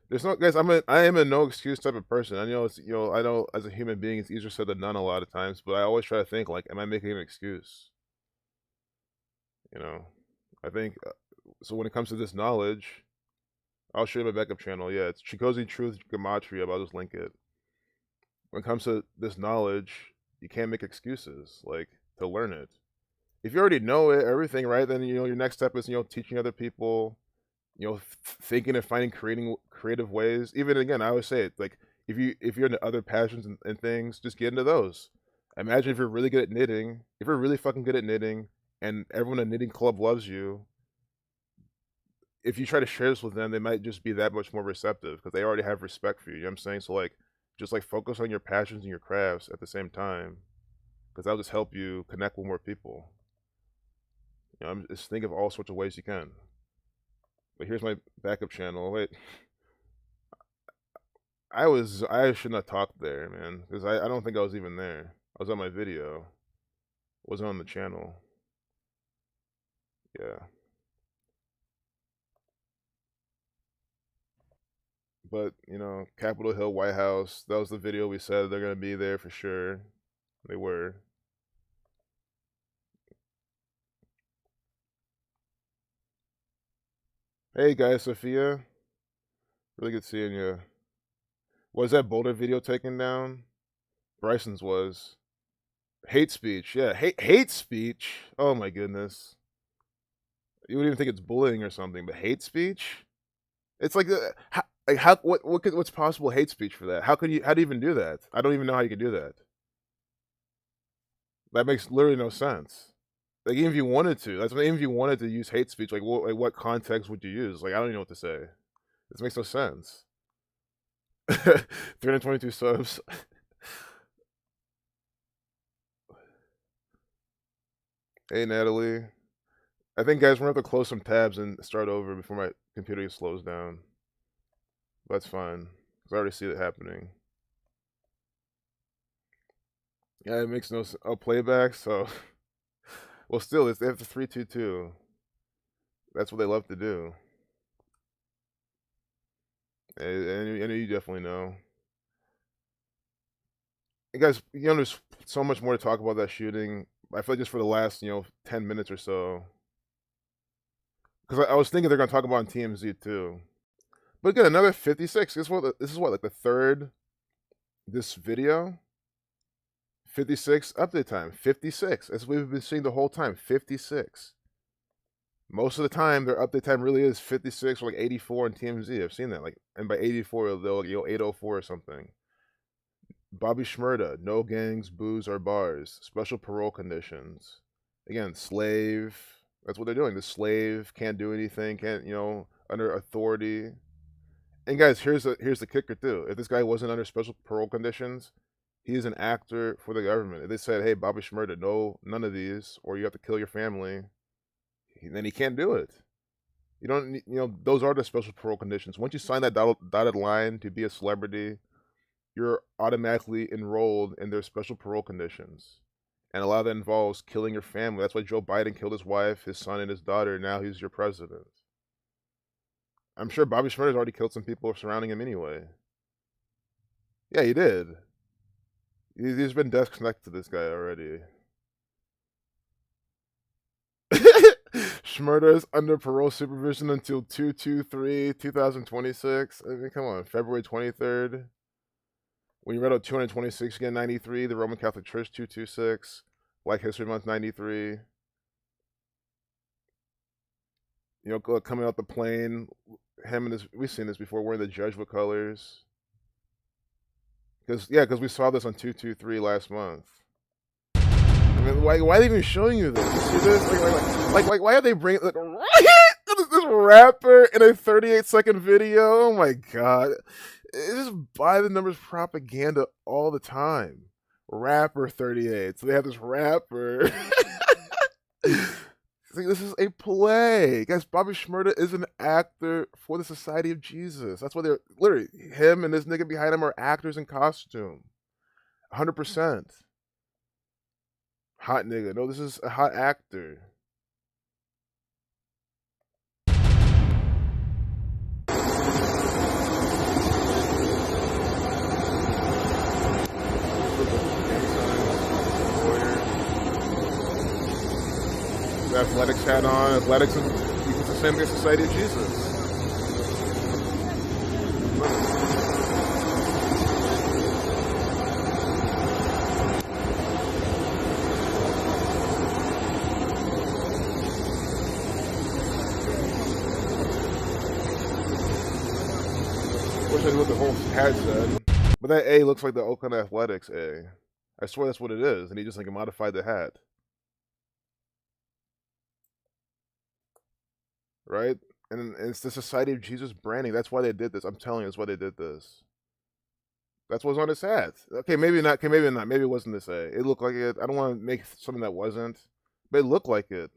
[SPEAKER 1] there's no guys. I am a no excuse type of person. I know I know as a human being it's easier said than done a lot of times, but I always try to think like, am I making an excuse? You know, I think so. When it comes to this knowledge, I'll show you my backup channel. Yeah, it's Chikozi Truth Gematria, but I'll just link it. When it comes to this knowledge, you can't make excuses like to learn it. If you already know it, everything, right? Then your next step is teaching other people. Thinking and finding creative ways. Even again, I always say it like if you're into other passions and things, just get into those. Imagine if you're really good at knitting, if you're really fucking good at knitting, and everyone in a knitting club loves you. If you try to share this with them, they might just be that much more receptive because they already have respect for you. You know what I'm saying? So like, just like focus on your passions and your crafts at the same time, because that'll just help you connect with more people. You know, just think of all sorts of ways you can. But here's my backup channel. Wait, I shouldn't have talked there, man, because I don't think I was even there. I was on my video. I wasn't on the channel. Yeah. But, you know, Capitol Hill, White House, that was the video we said they're going to be there for sure. They were. Hey, guys, Sophia. Really good seeing you. Was that Boulder video taken down? Bryson's was. Hate speech. Yeah, hate speech. Oh, my goodness. You wouldn't even think it's bullying or something, but hate speech? It's like, what's possible hate speech for that? How do you even do that? I don't even know how you could do that. That makes literally no sense. Like, even if you wanted to, even if you wanted to use hate speech, like what context would you use? Like, I don't even know what to say. This makes no sense. 322 subs. Hey, Natalie. I think, guys, we're going to have to close some tabs and start over before my computer slows down. That's fine, because I already see it happening. Yeah, it makes no sense. Oh, playback, so... Well, still, they have the 322. That's what they love to do. And you definitely know. And guys, you know, there's so much more to talk about that shooting. I feel like just for the last, 10 minutes or so. Because I was thinking they're going to talk about on TMZ too. But again, another 56. This is what, like the third, this video? 56 update time. 56. That's what we've been seeing the whole time. 56. Most of the time, their update time really is 56 or like 84 on TMZ. I've seen that. Like, and by 84, they'll like, 804 or something. Bobby Shmurda, no gangs, booze, or bars. Special parole conditions. Again, slave. That's what they're doing. The slave can't do anything, can't, under authority. And guys, here's the kicker too. If this guy wasn't under special parole conditions, he's an actor for the government. If they said, hey, Bobby Shmurda, no, none of these, or you have to kill your family, then he can't do it. You don't, those are the special parole conditions. Once you sign that dotted line to be a celebrity, you're automatically enrolled in their special parole conditions. And a lot of that involves killing your family. That's why Joe Biden killed his wife, his son, and his daughter. Now he's your president. I'm sure Bobby Shmurda's already killed some people surrounding him anyway. Yeah, he did. He's been disconnected to this guy already. Shmurda is under parole supervision until 2/23/2026. I mean, come on, February 23rd. When you read out 226 again, 93. The Roman Catholic Church 226. Black History Month 93. Coming out the plane, him and his, we've seen this before, wearing the Jesuit colors. Because we saw this on 2/23 last month. I mean, why are they even showing you this? You see this? Like why are they bringing this rapper in a 38-second video? Oh my god. It's just by the numbers propaganda all the time. Rapper 38. So they have this rapper. This is a play. Guys, Bobby Shmurda is an actor for the Society of Jesus. That's why they're literally, him and this nigga behind him are actors in costume. 100%. Hot nigga. No, this is a hot actor. Athletics hat on. Athletics equals the same as Society of Jesus. Wish I knew what the whole hat said. But that A looks like the Oakland Athletics A. I swear that's what it is, and he just like modified the hat, right? And it's the Society of Jesus branding. That's why they did this. I'm telling you, that's why they did this. That's what's on his hat. Okay, maybe not. Okay, maybe not. Maybe it wasn't this A. It looked like it. I don't want to make something that wasn't, but it looked like it.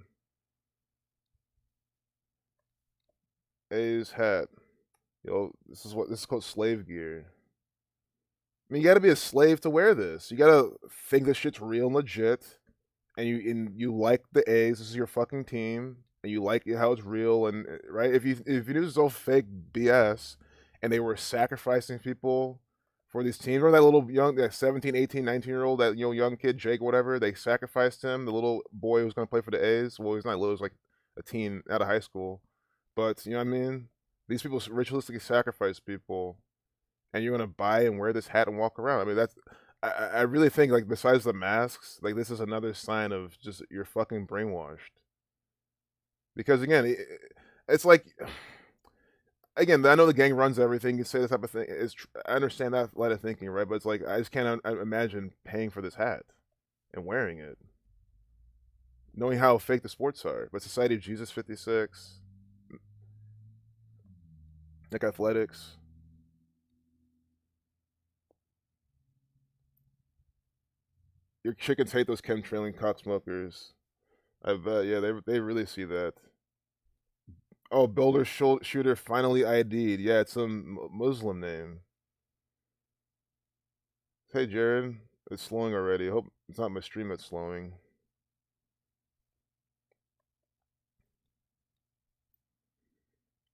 [SPEAKER 1] A's hat. Yo, this is called slave gear. I mean, you got to be a slave to wear this. You got to think this shit's real and legit, and you like the A's. This is your fucking team, and you like how it's real. And right, if you knew this was all fake BS, and they were sacrificing people for these teams, remember that little young, that 17, 18, 19 year old, that young kid Jake, whatever, they sacrificed him. The little boy who was going to play for the A's. Well, he's not little. He's like a teen out of high school, but you know what I mean. These people ritualistically sacrifice people, and you're gonna buy and wear this hat and walk around. I mean, that's I really think like besides the masks, like this is another sign of just you're fucking brainwashed. Because again, it's like again, I know the gang runs everything. You say this type of thing. I understand that line of thinking, right? But it's like I just can't imagine paying for this hat and wearing it, knowing how fake the sports are. But Society of Jesus 56, like athletics. Your chickens hate those chemtrailing cocksmokers. I bet, yeah, they really see that. Oh, builder shooter finally ID'd. Yeah, it's some Muslim name. Hey, Jared, it's slowing already. I hope it's not my stream that's slowing.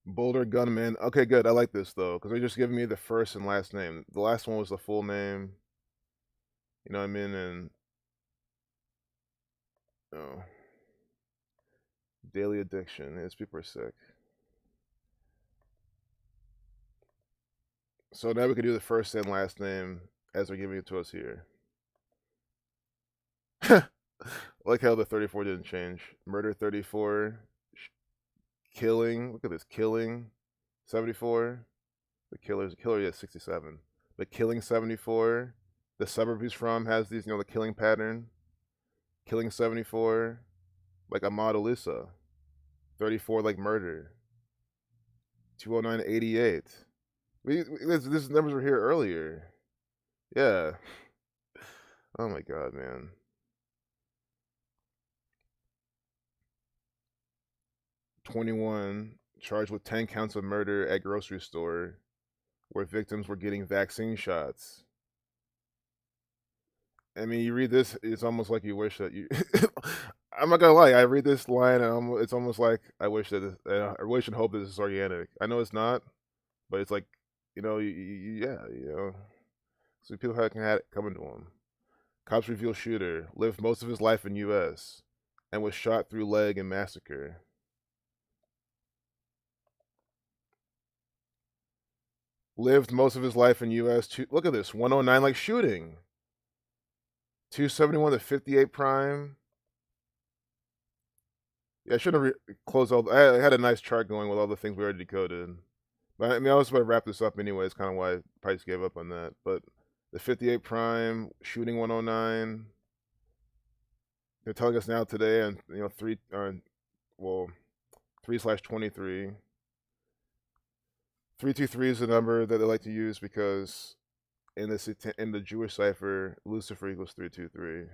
[SPEAKER 1] Boulder Gunman. Okay, good. I like this though, because they're just giving me the first and last name. The last one was the full name. You know what I mean? And oh, daily addiction. These people are sick. So now we can do the first and last name as they're giving it to us here. I like how the 34 didn't change. Murder 34. Killing. Look at this. Killing 74. The killer, yeah, 67. The killing 74. The suburb he's from has these, the killing pattern. Killing 74. Like Ahmad Alissa. 34 like murder. 209 88. These numbers were here earlier. Yeah. Oh my god, man. 21 charged with 10 counts of murder at grocery store where victims were getting vaccine shots. I mean, you read this, it's almost like you wish that you. I'm not gonna lie. I read this line, and it's almost like I wish that I wish and hope that this is organic. I know it's not, but it's like, yeah, So people can have it coming to them. Cops reveal shooter lived most of his life in U.S. and was shot through leg in massacre. Lived most of his life in U.S. Look at this, 109 like shooting. 271 to 58 prime. Yeah, I should have closed all. I had a nice chart going with all the things we already decoded. But I mean, I was about to wrap this up anyway. It's kind of why Price gave up on that. But the 58 prime shooting 109. They're telling us now today, and three, well, 3/23. 323 is the number that they like to use because in the Jewish cipher, Lucifer equals 323.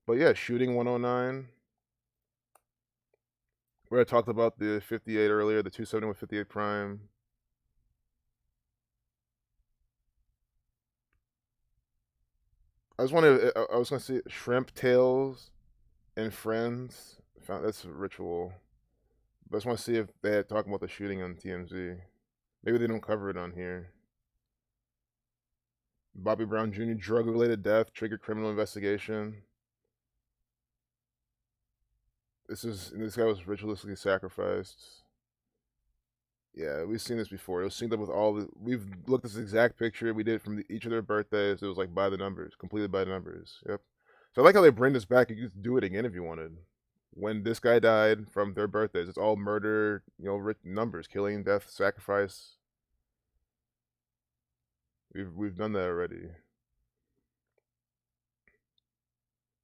[SPEAKER 1] But yeah, shooting 109. Where I talked about the 58 earlier, the 271 58 prime. I was wondering. I was gonna see shrimp tails and friends. That's a ritual. But I just want to see if they had talking about the shooting on TMZ. Maybe they don't cover it on here. Bobby Brown Jr. drug-related death triggered criminal investigation. This guy was ritualistically sacrificed. Yeah, we've seen this before. It was synced up with we've looked at this exact picture. We did it from each of their birthdays. It was like by the numbers, completely by the numbers. Yep. So I like how they bring this back. You could do it again if you wanted. When this guy died from their birthdays, it's all murder, numbers, killing, death, sacrifice. We've done that already.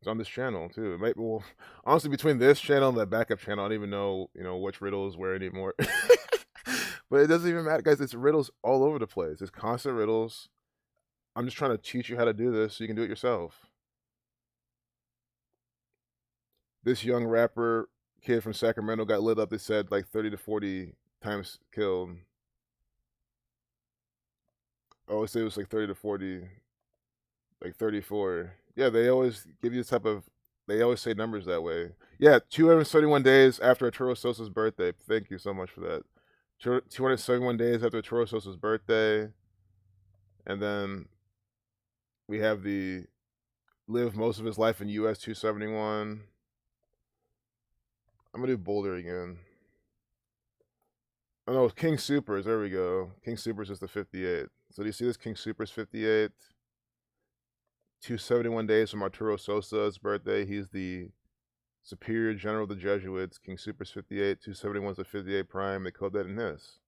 [SPEAKER 1] It's on this channel too. It might well honestly between this channel and that backup channel, I don't even know, which riddle is where anymore. But it doesn't even matter, guys. It's riddles all over the place. It's constant riddles. I'm just trying to teach you how to do this so you can do it yourself. This young rapper kid from Sacramento got lit up. They said like 30 to 40 times killed. I always say it was like 30 to 40, like 34. Yeah, they always give you this type of. They always say numbers that way. Yeah, 271 days after Arturo Sosa's birthday. Thank you so much for that. 271 days after Arturo Sosa's birthday, and then we have the live most of his life in U.S. 271. I'm gonna do Boulder again. Oh no, King Supers. There we go. King Supers is the 58. So do you see this? King Supers 58. 271 days from Arturo Sosa's birthday. He's the Superior General of the Jesuits. King Supers 58. 271 is the 58 prime. They code that in this.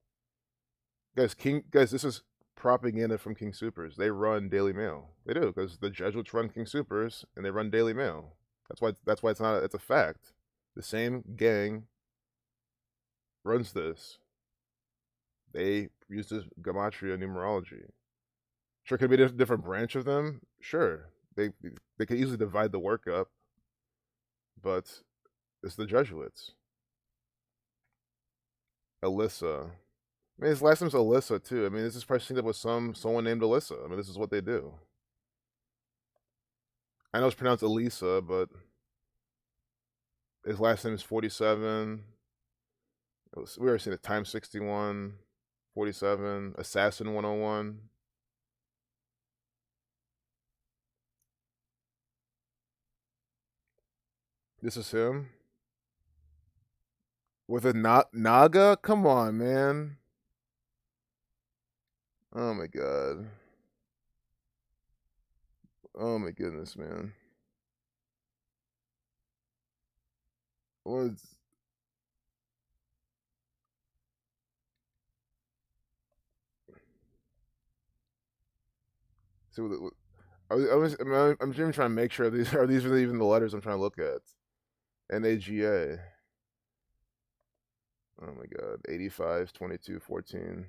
[SPEAKER 1] Guys, this is propaganda from King Supers. They run Daily Mail. They do, because the Jesuits run King Supers and they run Daily Mail. That's why it's a fact. The same gang runs this. They use this gematria numerology. Sure, could be a different branch of them. Sure, they could easily divide the work up, but it's the Jesuits. Alyssa. I mean, his last name's Alyssa too. I mean, this is probably synced up with someone named Alyssa. I mean, this is what they do. I know it's pronounced Elisa, but his last name is 47. We already seen it. Time 61, 47, Assassin 101. This is him with a naga. Come on, man. Oh my god. Oh my goodness, man. What's so? I'm even trying to make sure these are these even the letters I'm trying to look at. NAGA. Oh my god. 85, 22, 14.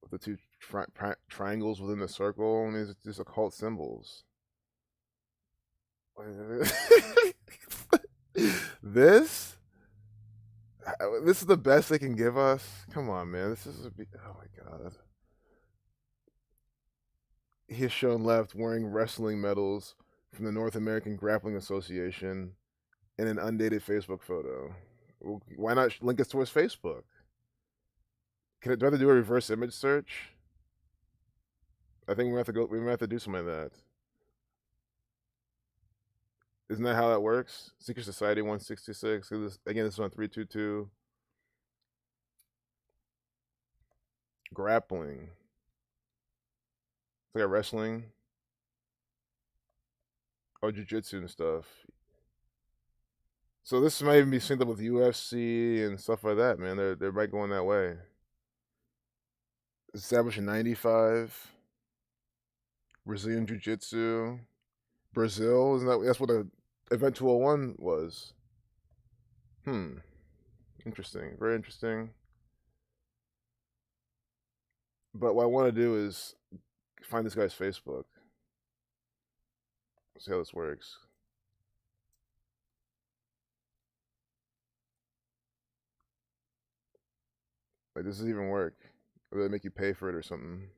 [SPEAKER 1] With the two triangles within the circle, and these are just occult symbols. this this is the best they can give us. Come on, man. Oh my god. He is shown left wearing wrestling medals from the North American Grappling Association in an undated Facebook photo. Why not link us to his Facebook? Do I have to do a reverse image search? I think we have to go. We might have to do something like that. Isn't that how that works? Secret Society 166. Again, this is on 322. Grappling. It's like a wrestling. Oh, jiu-jitsu and stuff. So this might even be synced up with UFC and stuff like that, man. They're right going that way. Established in 95. Brazilian Jiu-Jitsu. Brazil, isn't that's what Event 201 was. Interesting. Very interesting. But what I want to do is find this guy's Facebook. See how this works. Like, does this even work? Or do they make you pay for it or something?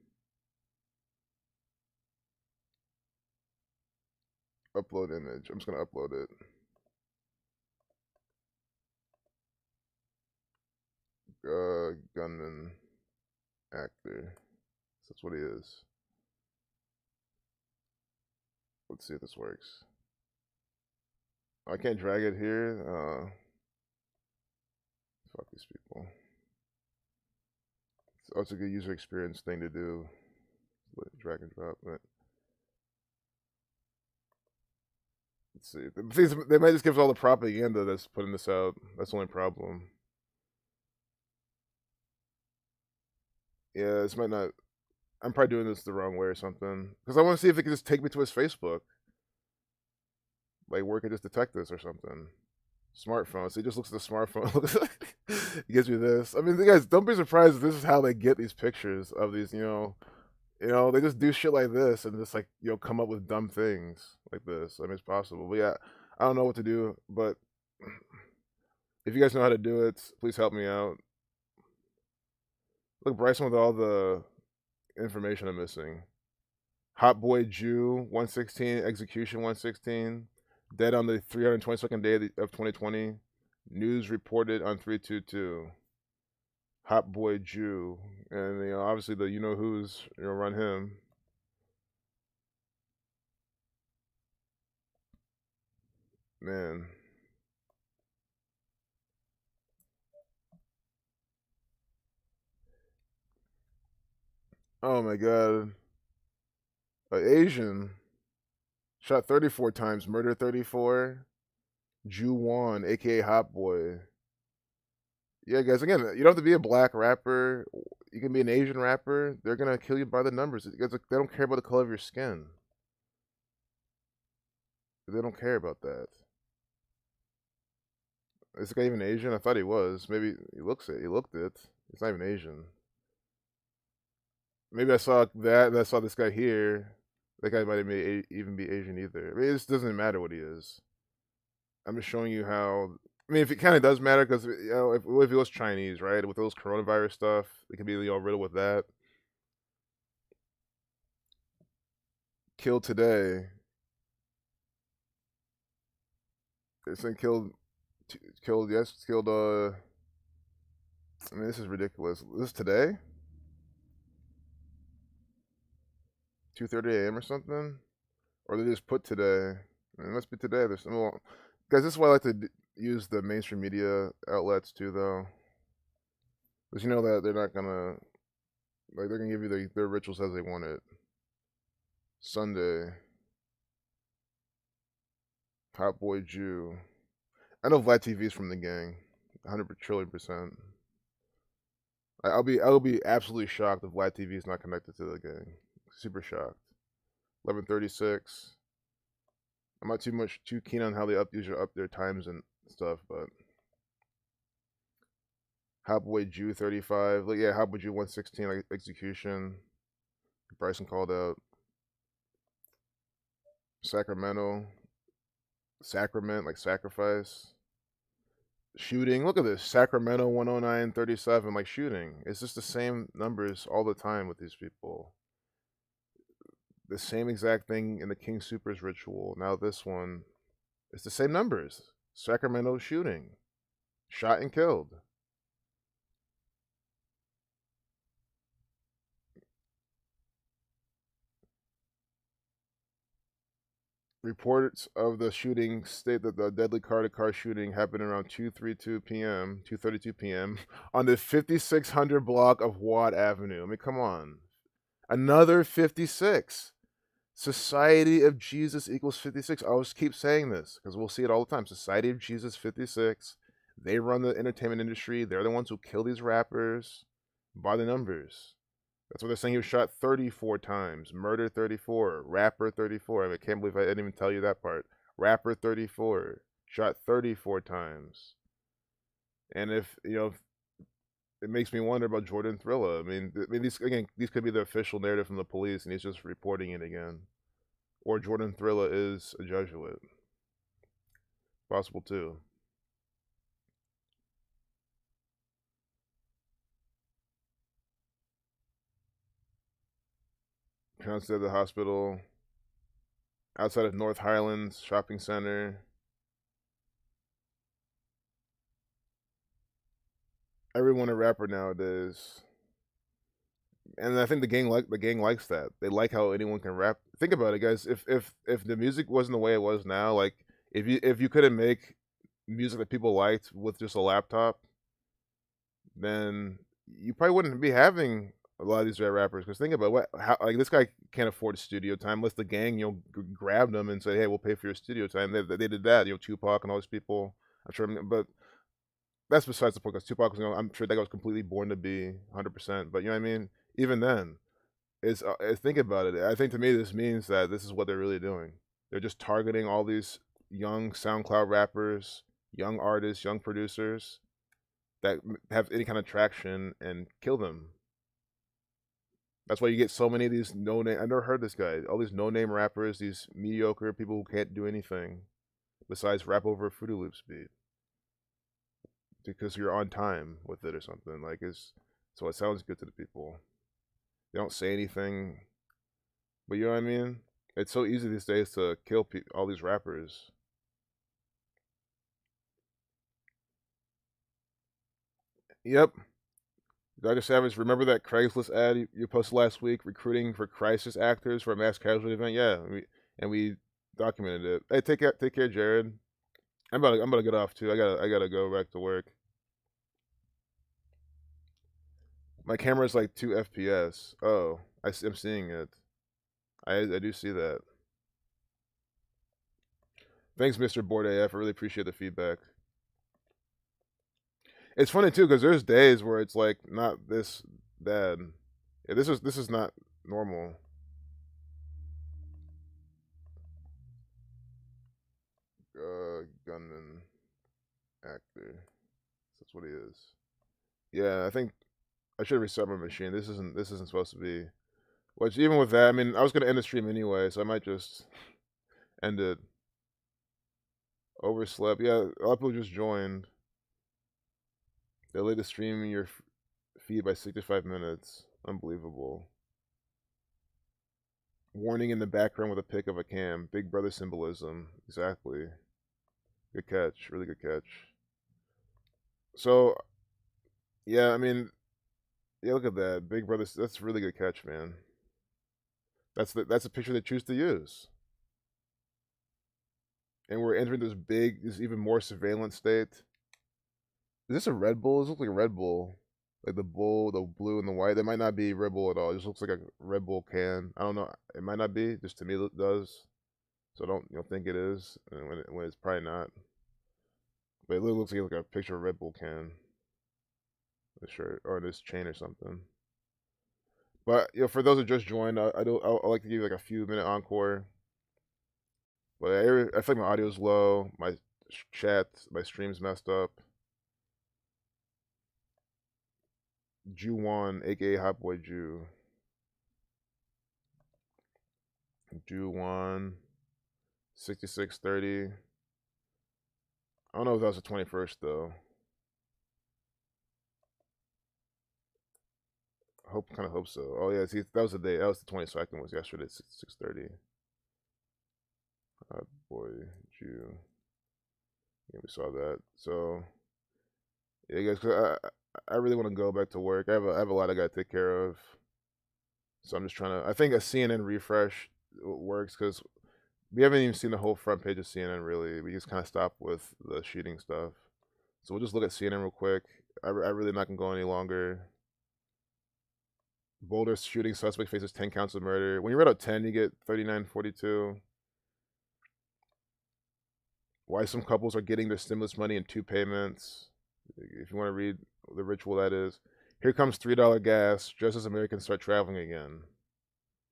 [SPEAKER 1] Upload image. I'm just gonna upload it. Gunman actor. That's what he is. Let's see if this works. I can't drag it here. Fuck these people. It's a good user experience thing to do. Drag and drop, but let's see. They might just give us all the propaganda that's putting this out. That's the only problem. Yeah, this might not. I'm probably doing this the wrong way or something. Because I want to see if it can just take me to his Facebook. Like, where it can just detect this or something. Smartphone. So he just looks at the smartphone. He gives me this. I mean, you guys, don't be surprised if this is how they get these pictures of these, they just do shit like this and just like, come up with dumb things like this. I mean, it's possible. But yeah, I don't know what to do, but if you guys know how to do it, please help me out. Look, Bryson with all the information I'm missing. Hot Boy Jew 116, Execution 116, dead on the 322nd day of 2020. News reported on 322. Hot Boy Jew, and obviously the who's run him. Man. Oh my god. An Asian shot 34 times, murder 34. Ju Wan, aka Hot Boy. Yeah, guys. Again, you don't have to be a black rapper. You can be an Asian rapper. They're gonna kill you by the numbers. Because they don't care about the color of your skin. They don't care about that. Is this guy even Asian? I thought he was. Maybe he looks it. He looked it. He's not even Asian. Maybe I saw that, and I saw this guy here. That guy might even be Asian either. I mean, it doesn't matter what he is. I'm just showing you how. I mean, if it kind of does matter, because if he was Chinese, right, with those coronavirus stuff, it can be riddled with that. Killed today. This thing killed. Yes, killed. I mean, this is ridiculous. This is today, 2:30 a.m. or something, or they just put today. I mean, it must be today. There's well, guys. This is why I like to use the mainstream media outlets too, though, because you know that they're not gonna they're gonna give you their rituals as they want it. Sunday, Hot Boy Jew. I know Vlad TV's from the gang, 100 trillion percent. I'll be absolutely shocked if Vlad TV is not connected to the gang. Super shocked. 11:36. I'm not too keen on how they usually up their times and stuff, but Hot Boy Jew 35. Like yeah, Hot Boy Jew 116 like execution. Bryson called out. Sacramento. Sacrament like sacrifice. Shooting. Look at this. Sacramento 109:37 like shooting. It's just the same numbers all the time with these people. The same exact thing in the King Supers ritual. Now this one, it's the same numbers. Sacramento shooting, shot and killed. Reports of the shooting state that the deadly car-to-car shooting happened around 2:32 p.m. on the 5600 block of Watt Avenue. I mean, come on, another 56. Society of Jesus equals 56. I always keep saying this because we'll see it all the time. Society of Jesus 56. They run the entertainment industry. They're the ones who kill these rappers by the numbers. That's what they're saying. He was shot 34 times. Murder 34. Rapper 34. I mean, I can't believe I didn't even tell you that part. Rapper 34. Shot 34 times. And if, it makes me wonder about Jordan Thrilla. I mean, these could be the official narrative from the police, and he's just reporting it again. Or Jordan Thrilla is a Jesuit. Possible too. Pronounced at the hospital outside of North Highlands Shopping Center. Everyone a rapper nowadays, and I think the gang likes that. They like how anyone can rap. Think about it, guys. If the music wasn't the way it was now, like if you couldn't make music that people liked with just a laptop, then you probably wouldn't be having a lot of these rappers. Because think about like this guy can't afford studio time. Unless the gang grabbed him and said, "Hey, we'll pay for your studio time." They did that. Tupac and all these people. I'm sure, but that's besides the point. Because Tupac was, I'm sure that guy was completely born to be 100%. But you know what I mean? Even then, think about it. I think to me this means that this is what they're really doing. They're just targeting all these young SoundCloud rappers, young artists, young producers that have any kind of traction and kill them. That's why you get so many of these no name. I never heard this guy. All these no name rappers, these mediocre people who can't do anything besides rap over a Fruity Loops beat because you're on time with it or something. Like it's so it sounds good to the people. They don't say anything, but you know what I mean. It's so easy these days to kill all these rappers. Yep. Dr. Savage, remember that Craigslist ad you posted last week, recruiting for crisis actors for a mass casualty event? Yeah, we documented it. Hey, take care, Jared. I'm about to get off too. I gotta go back to work. My camera's like 2 FPS. Oh, I'm seeing it. I do see that. Thanks, Mr. Board AF. I really appreciate the feedback. It's funny too because there's days where it's like not this bad. Yeah, this is not normal. Gunman actor. That's what he is. Yeah, I think I should reset my machine. This isn't supposed to be. Which even with that, I mean, I was gonna end the stream anyway, so I might just end it. Overslept. Yeah, a lot of people just joined. They delayed the stream in your feed by 65 minutes. Unbelievable. Warning in the background with a pic of a cam. Big brother symbolism. Exactly. Good catch. Really good catch. So, yeah, I mean, yeah, look at that. Big brother. That's a really good catch, man. That's a picture they choose to use. And we're entering this even more surveillance state. Is this a Red Bull? This looks like a Red Bull. Like the bull, the blue and the white. That might not be Red Bull at all. It just looks like a Red Bull can. I don't know. It might not be. Just to me, it does. So don't think it is. And when it's probably not. But it looks like a picture of a Red Bull can. This shirt or this chain or something. But for those who just joined, I like to give you like a few minute encore. But I feel like my audio's low. My my stream's messed up. Ju1, aka Hot Boy Ju. Ju1, 6630. I don't know if that was the 21st though. Kind of hope so. Oh yeah, see, that was the day. That was the 22nd. Was yesterday, 6:30. Hot Boy Ju. Yeah, we saw that. So yeah, guys, I really want to go back to work. I have a lot I got to take care of. So I'm just trying to. I think a CNN refresh works because we haven't even seen the whole front page of CNN really. We just kind of stopped with the shooting stuff. So we'll just look at CNN real quick. I really not gonna go any longer. Boulder shooting suspect faces 10 counts of murder. When you read out 10, you get 3942. Why some couples are getting their stimulus money in 2 payments. If you want to read the ritual that is. Here comes $3 gas just as Americans start traveling again.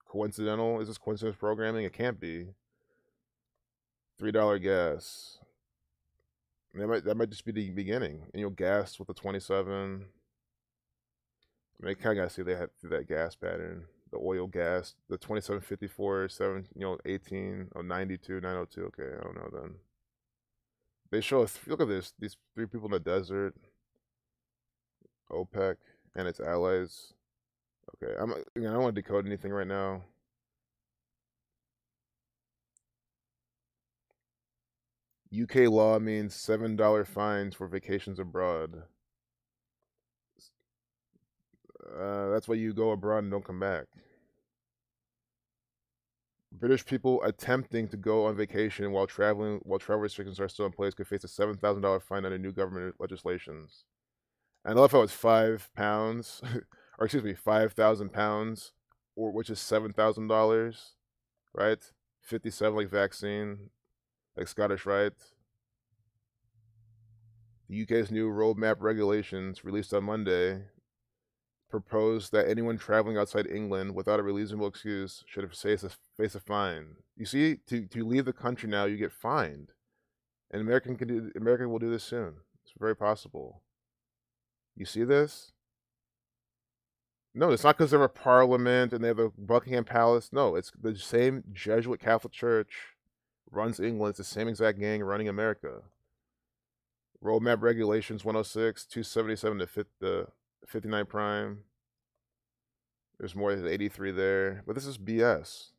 [SPEAKER 1] Coincidental? Is this coincidence programming? It can't be. $3 gas. That might just be the beginning. And gas with the 27. I mean, I kind of gotta see they had through that gas pattern. The oil gas, the 2754, 18, 92, 902. Okay, I don't know then. They show us. Look at this. These 3 people in the desert. OPEC and its allies. Okay, I don't want to decode anything right now. UK law means $7 fines for vacations abroad. That's why you go abroad and don't come back. British people attempting to go on vacation while travel restrictions are still in place could face a $7,000 fine under new government legislations. And I love how it's £5, or excuse me, £5,000, or which is $7,000, right? 57 like vaccine, like Scottish Rite. The UK's new roadmap regulations released on Monday proposed that anyone traveling outside England without a reasonable excuse should face a fine. You see, to leave the country now, you get fined, and America will do this soon. It's very possible. You see this? No, it's not because they're a parliament and they have the Buckingham Palace. No, it's the same Jesuit Catholic Church runs England. It's the same exact gang running America. Roadmap regulations 106, 277 to 59 prime. There's more than 83 there, but this is BS.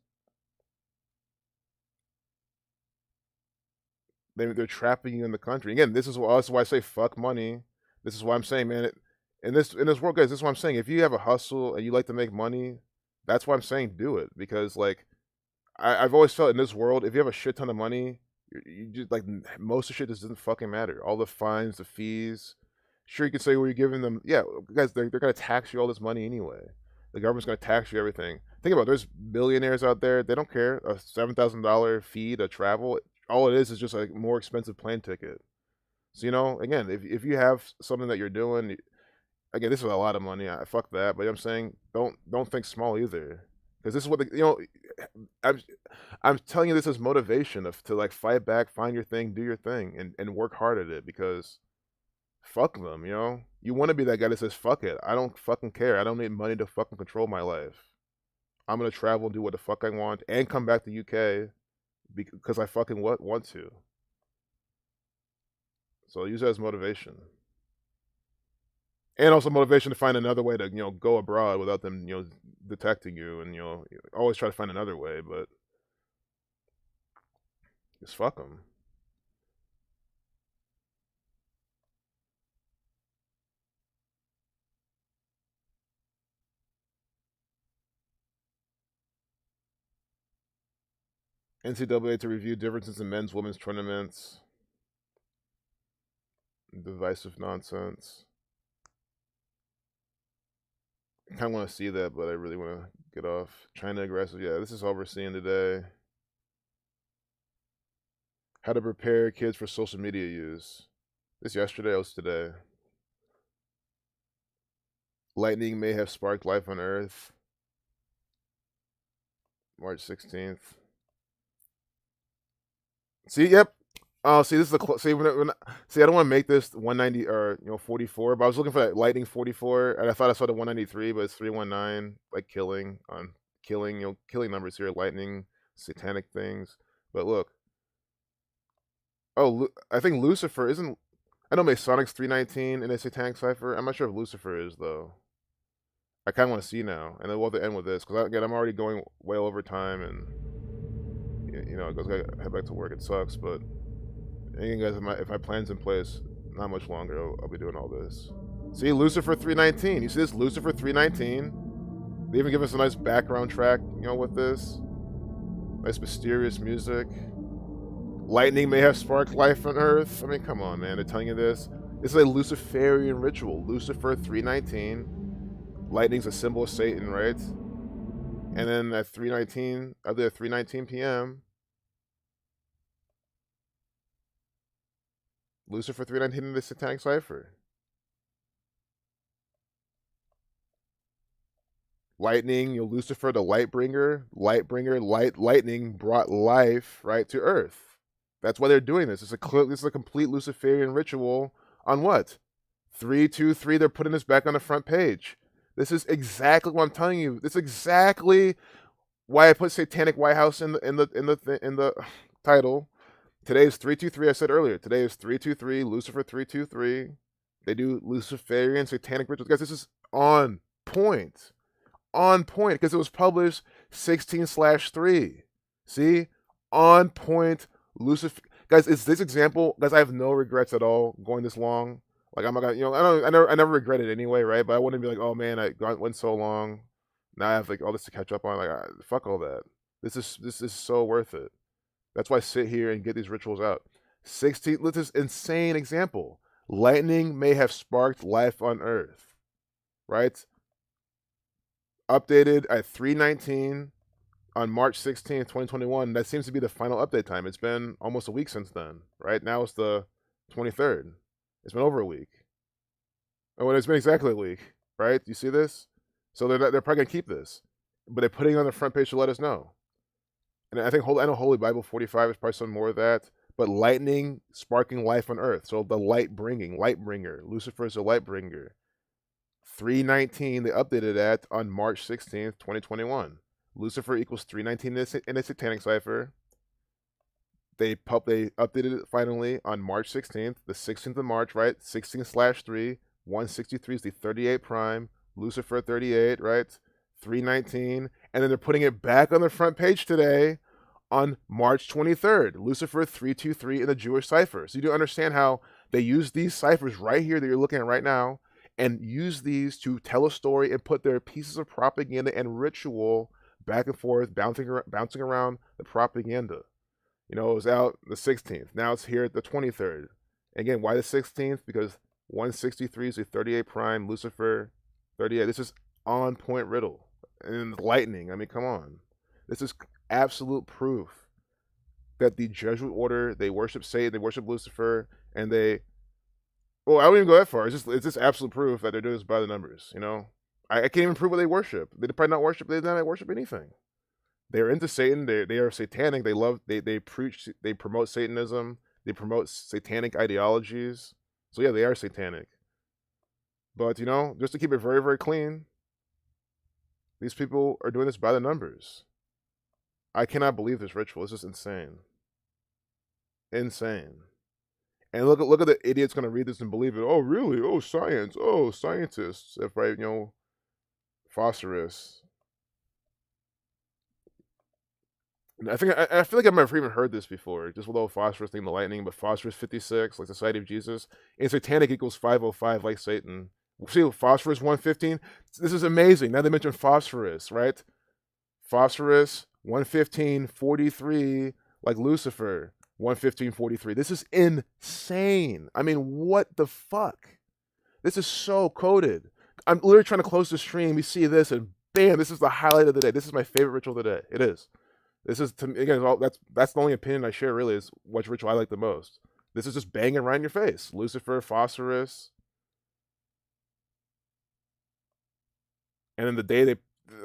[SPEAKER 1] They're trapping you in the country. Again, this is why I say fuck money. This is why I'm saying, man, in this world, guys, this is what I'm saying. If you have a hustle and you like to make money, that's why I'm saying do it. Because like I've always felt in this world, if you have a shit ton of money, you just like most of the shit just doesn't fucking matter. All the fines, the fees. Sure, you can say, well, you're giving them, yeah, guys, they're gonna tax you all this money anyway. The government's gonna tax you everything. Think about it, there's billionaires out there. They don't care. A $7,000 fee to travel. All it is just a more expensive plane ticket. So again, if you have something that you're doing, again, this is a lot of money. Fuck that. But I'm saying don't think small either, because this is what I'm I'm telling you this as motivation to like fight back, find your thing, do your thing, and work hard at it because fuck them. You want to be that guy that says fuck it. I don't fucking care. I don't need money to fucking control my life. I'm gonna travel and do what the fuck I want and come back to UK because I fucking want to. So use that as motivation. And also motivation to find another way to, go abroad without them, detecting you and, always try to find another way, but just fuck them. NCAA to review differences in men's, women's tournaments. Divisive nonsense. I kind of want to see that, but I really want to get off. China aggressive. Yeah, this is all we're seeing today. How to prepare kids for social media use. This yesterday, was today. Lightning may have sparked life on Earth. March 16th. See, yep. Oh, see, this is the see. I don't want to make this 190 or 44, but I was looking for that Lightning 44, and I thought I saw the 193, but it's 319, like killing on killing, killing numbers here, lightning, satanic things. But look, oh, I think Lucifer isn't. I know Masonic's 319 in a satanic cipher. I'm not sure if Lucifer is though. I kind of want to see now, and then we'll have to end with this because again, I'm already going way over time, and I gotta head back to work. It sucks, but. Again, guys, if my plan's in place, not much longer, I'll be doing all this. See, Lucifer 319. You see this? Lucifer 319. They even give us a nice background track, with this. Nice mysterious music. Lightning may have sparked life on Earth. I mean, come on, man. They're telling you this. This is a Luciferian ritual. Lucifer 319. Lightning's a symbol of Satan, right? And then at 319, up there 3:19 p.m., Lucifer 319 in the Satanic Cipher. Lightning, Lucifer, the lightbringer, lightning brought life right to Earth. That's why they're doing this. This is a complete Luciferian ritual on what? 323. They're putting this back on the front page. This is exactly what I'm telling you. This is exactly why I put Satanic White House in the title. Today is 323. I said earlier. Today is 323. Lucifer 323. They do Luciferian satanic rituals. Guys, this is on point. On point because it was published 16/3. See, on point. Lucifer. Guys, it's this example. Guys, I have no regrets at all going this long. Like I'm not gonna, I never regret it anyway, right? But I wouldn't be like, oh man, I went so long. Now I have like all this to catch up on. Like, fuck all that. This is so worth it. That's why I sit here and get these rituals out. 16. Look at this insane example. Lightning may have sparked life on Earth, right? Updated at 3:19 on March 16th, 2021. That seems to be the final update time. It's been almost a week since then, right? Now it's the 23rd. It's been over a week. Oh, it's been exactly a week. right? You see this? So they're probably gonna keep this, but they're putting it on the front page to let us know. And I know Holy Bible 45 is probably some more of that. But lightning sparking life on earth. So the light bringer. Lucifer is a light bringer. 319, they updated that on March 16th, 2021. Lucifer equals 319 in a satanic cipher. They updated it finally on March 16th, the 16th of March, right? 16/3, 163 is the 38 prime, Lucifer 38, right? 319, and then they're putting it back on the front page today on March 23rd, Lucifer 323 in the Jewish cipher. So you do understand how they use these ciphers right here that you're looking at right now and use these to tell a story and put their pieces of propaganda and ritual back and forth, bouncing around the propaganda. You know, it was out the 16th. Now it's here at the 23rd. Again, why the 16th? Because 163 is a 38 prime, Lucifer 38. This is on point riddle. And lightning. I mean, come on. This is absolute proof that the Jesuit order, they worship Satan, they worship Lucifer, and they, well, I wouldn't even go that far. It's just absolute proof that they're doing this by the numbers, you know? I can't even prove what they worship. They probably not worship, they don't worship anything. They're into Satan, they are satanic, they preach, they promote Satanism, they promote satanic ideologies. So yeah, they are satanic. But, you know, just to keep it very, very clean, these people are doing this by the numbers. I cannot believe this ritual. This is insane. Insane. And look at the idiot's gonna read this and believe it. Oh, really? Oh, science. Oh, scientists. If I, you know, phosphorus. And I feel like I might have even heard this before, just with the whole phosphorus thing, the lightning, but phosphorus 56, like the Society of Jesus, and satanic equals 505, like Satan. See, phosphorus 115. This is amazing. Now they mention phosphorus, right? Phosphorus 115, 43, like Lucifer 115, 43. This is insane. I mean, what the fuck? This is so coded. I'm literally trying to close the stream. We see this, and bam, this is the highlight of the day. This is my favorite ritual of the day. It is. This is, to me, again, that's the only opinion I share, really, is which ritual I like the most. This is just banging right in your face. Lucifer, phosphorus. And then the day they,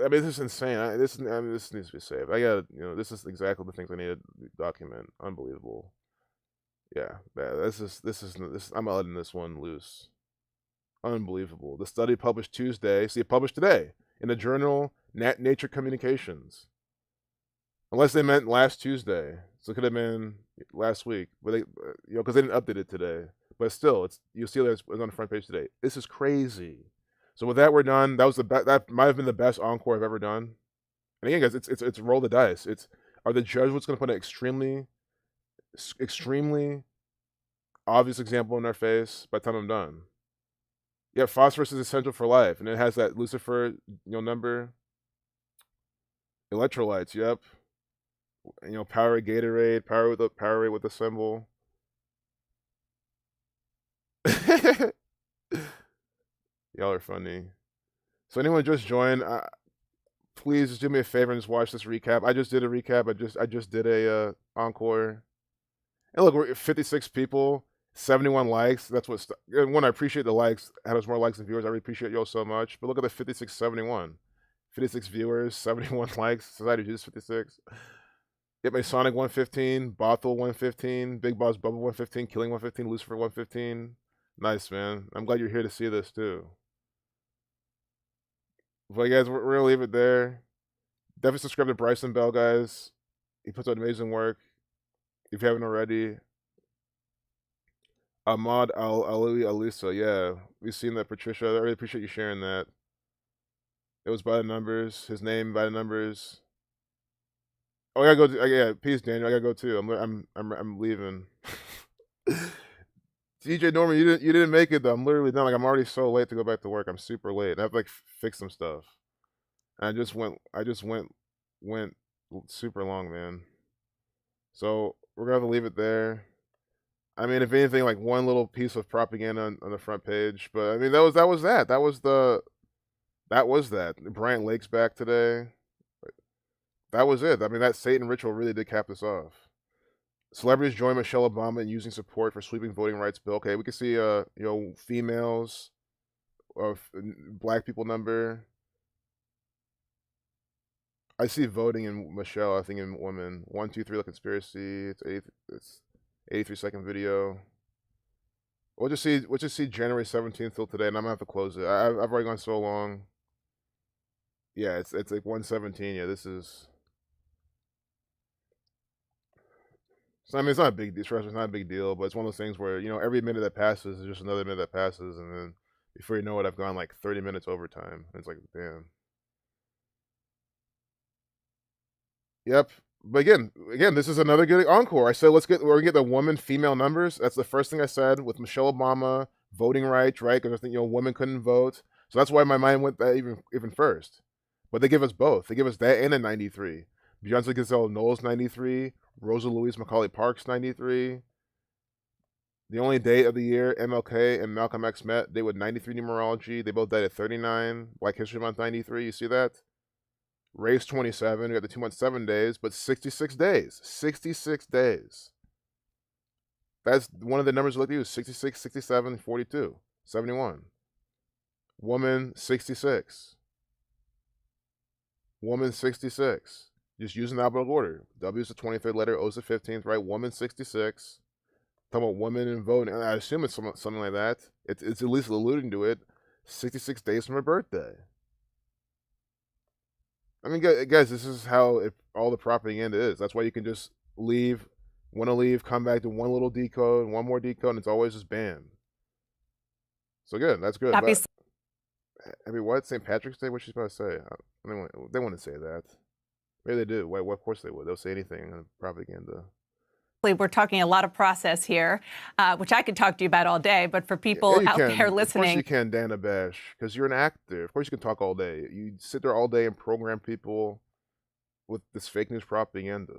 [SPEAKER 1] I mean, this is insane. This needs to be saved. I gotta, you know, this is exactly the things I need to document. Unbelievable. Yeah, I'm not letting this one loose. Unbelievable. The study published Tuesday. See, it published today in the journal Nature Communications. Unless they meant last Tuesday, so it could have been last week, but they, you know, because they didn't update it today. But still, you'll see that it's on the front page today. This is crazy. So with that, we're done. That was that might have been the best encore I've ever done. And again, guys, it's roll the dice. Are the Jesuits going to put an extremely obvious example in their face by the time I'm done? Yeah, phosphorus is essential for life, and it has that Lucifer, you know, number. Electrolytes, yep. You know, power Gatorade, power with the symbol. Y'all are funny. So anyone just joined, please just do me a favor and just watch this recap. I just did a recap. I just did a encore. And look, we're 56 people, 71 likes. That's what's one. I appreciate the likes. Had us more likes than viewers. I really appreciate y'all so much. But look at the 56, 71, 56 viewers, 71 likes. Society of Jesus 56. Get my Sonic 115, Bothell 115, Big Boss Bubble 115, Killing 115, Lucifer 115. Nice, man. I'm glad you're here to see this too. But guys, we're gonna leave it there. Definitely subscribe to Bryson Bell, guys. He puts out amazing work. If you haven't already. Ahmad Ali Alisa, yeah. We've seen that, Patricia. I really appreciate you sharing that. It was by the numbers. His name by the numbers. Oh, I gotta go. Yeah, peace, Daniel. I gotta go too. I'm leaving. DJ Norman, you didn't make it though. I'm literally done. Like I'm already so late to go back to work. I'm super late. I have to like fix some stuff. And I just went super long, man. So we're gonna have to leave it there. I mean, if anything, like one little piece of propaganda on the front page. But I mean, that was that. Bryant Lake's back today. That was it. I mean, that Satan ritual really did cap this off. Celebrities join Michelle Obama in using support for sweeping voting rights bill. Okay, we can see, you know, females black people number. I see voting in Michelle. I think in women. 1, 2, 3. The conspiracy. It's 83-second video. We'll just see January 17th till today, and I'm gonna have to close it. I've already gone so long. Yeah, it's like 117. Yeah, this is. So I mean, it's not a big deal. It's not a big deal, but it's one of those things where every minute that passes is just another minute that passes, and then before you know it, I've gone like 30 minutes overtime. It's like, damn. Yep. But again, this is another good encore. I said we're gonna get the woman-female numbers. That's the first thing I said with Michelle Obama voting rights, right? Because I think women couldn't vote, so that's why my mind went that even first. But they give us both. They give us that and a 93. Beyonce Gazelle Knowles 93. Rosa Louise Macaulay Parks 93. The only date of the year MLK and Malcolm X met, they with 93 numerology. They both died at 39. Black History Month 93. You see that? Race 27. We got the 2 months, 7 days, but 66 days. 66 days. That's one of the numbers we like to use. 66, 67, 42, 71. Woman 66. Woman 66. Just using the alphabetical order. W is the 23rd letter, O is the 15th, right? Woman 66. Talking about women and voting. I assume it's something like that. It's at least alluding to it. 66 days from her birthday. I mean, guys, this is how all the propaganda is. That's why you can just leave, want to leave, come back to one little decode, one more decode, and it's always just banned. So good, that's good.
[SPEAKER 3] Happy
[SPEAKER 1] Happy what? St. Patrick's Day? What's she supposed to say? I mean, they wouldn't say that. Maybe they do. Well, of course they would. They'll say anything in propaganda.
[SPEAKER 3] We're talking a lot of process here, which I could talk to you about all day, but for people out there listening.
[SPEAKER 1] Of course you can, Dana Bash, because you're an actor. Of course you can talk all day. You sit there all day and program people with this fake news propaganda.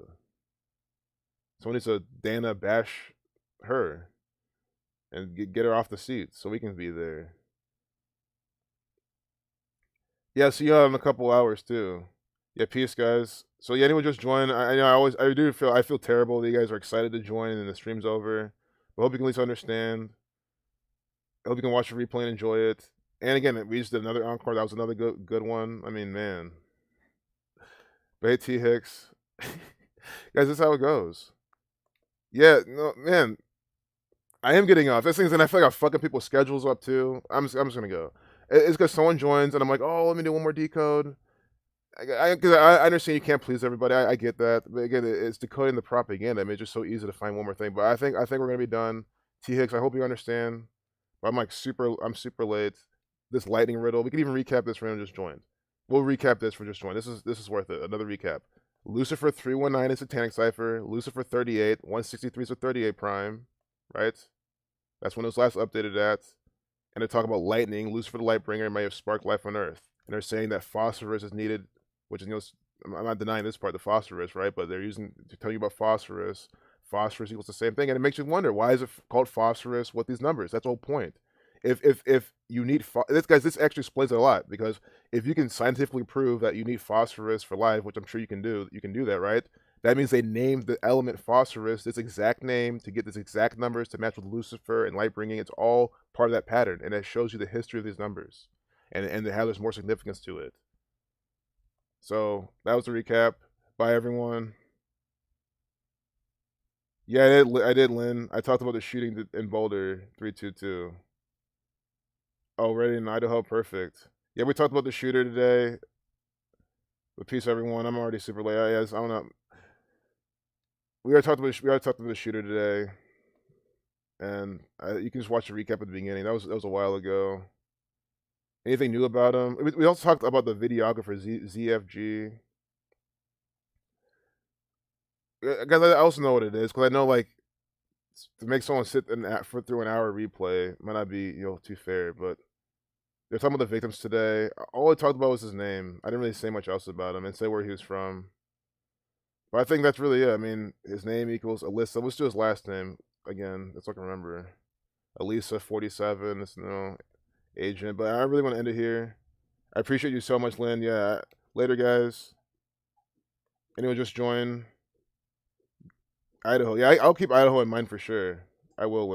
[SPEAKER 1] Someone needs to Dana Bash her and get her off the seat so we can be there. Yeah, see you in a couple hours too. Yeah, peace, guys. So yeah, anyone just join? I feel terrible that you guys are excited to join and the stream's over. But I hope you can at least understand. I hope you can watch the replay and enjoy it. And again, we just did another encore. That was another good one. I mean, man. But hey, T Hicks, guys, this is how it goes. Yeah, no, man. I am getting off. This thing's, and I feel like I'm fucking people's schedules up too. I'm just gonna go. It's because someone joins and I'm like, oh, let me do one more decode. I understand you can't please everybody. I get that, but again, it's decoding the propaganda. I mean, it's just so easy to find one more thing. But I think we're gonna be done. T Hicks, I hope you understand. But I'm super late. This lightning riddle. We can even recap this for anyone just joined. We'll recap this for just joined. This is worth it. Another recap. Lucifer 319 is Satanic cipher. Lucifer 38, 163 is a 38 prime, right? That's when it was last updated at. And they talk about lightning. Lucifer the Lightbringer may have sparked life on Earth. And they're saying that phosphorus is needed, which is, I'm not denying this part, the phosphorus, right? But they're telling you about phosphorus. Phosphorus equals the same thing. And it makes you wonder, why is it called phosphorus? What these numbers? That's the whole point. If you need this actually explains it a lot, because if you can scientifically prove that you need phosphorus for life, which I'm sure you can do that, right? That means they named the element phosphorus this exact name to get this exact numbers to match with Lucifer and light bringing. It's all part of that pattern, and it shows you the history of these numbers and how there's more significance to it. So that was the recap. Bye, everyone. Yeah, I did, Lynn. I talked about the shooting in Boulder 322. Oh, ready in Idaho, perfect. Yeah, we talked about the shooter today. But peace, everyone. I'm already super late. I don't know. We already talked about the shooter today, and you can just watch the recap at the beginning. That was a while ago. Anything new about him? We also talked about the videographer ZFG. Guys, I also know what it is, because I know, like, to make someone sit through an hour replay might not be too fair, but they're talking about the victims today. All I talked about was his name. I didn't really say much else about him and say where he was from. But I think that's really it. I mean, his name equals Alyssa. Let's do his last name again. That's what I can remember. Elisa 47. It's agent. But I really want to end it here. I appreciate you so much, Lynn. Yeah. Later, guys. Anyone just join? Idaho. Yeah, I'll keep Idaho in mind for sure. I will.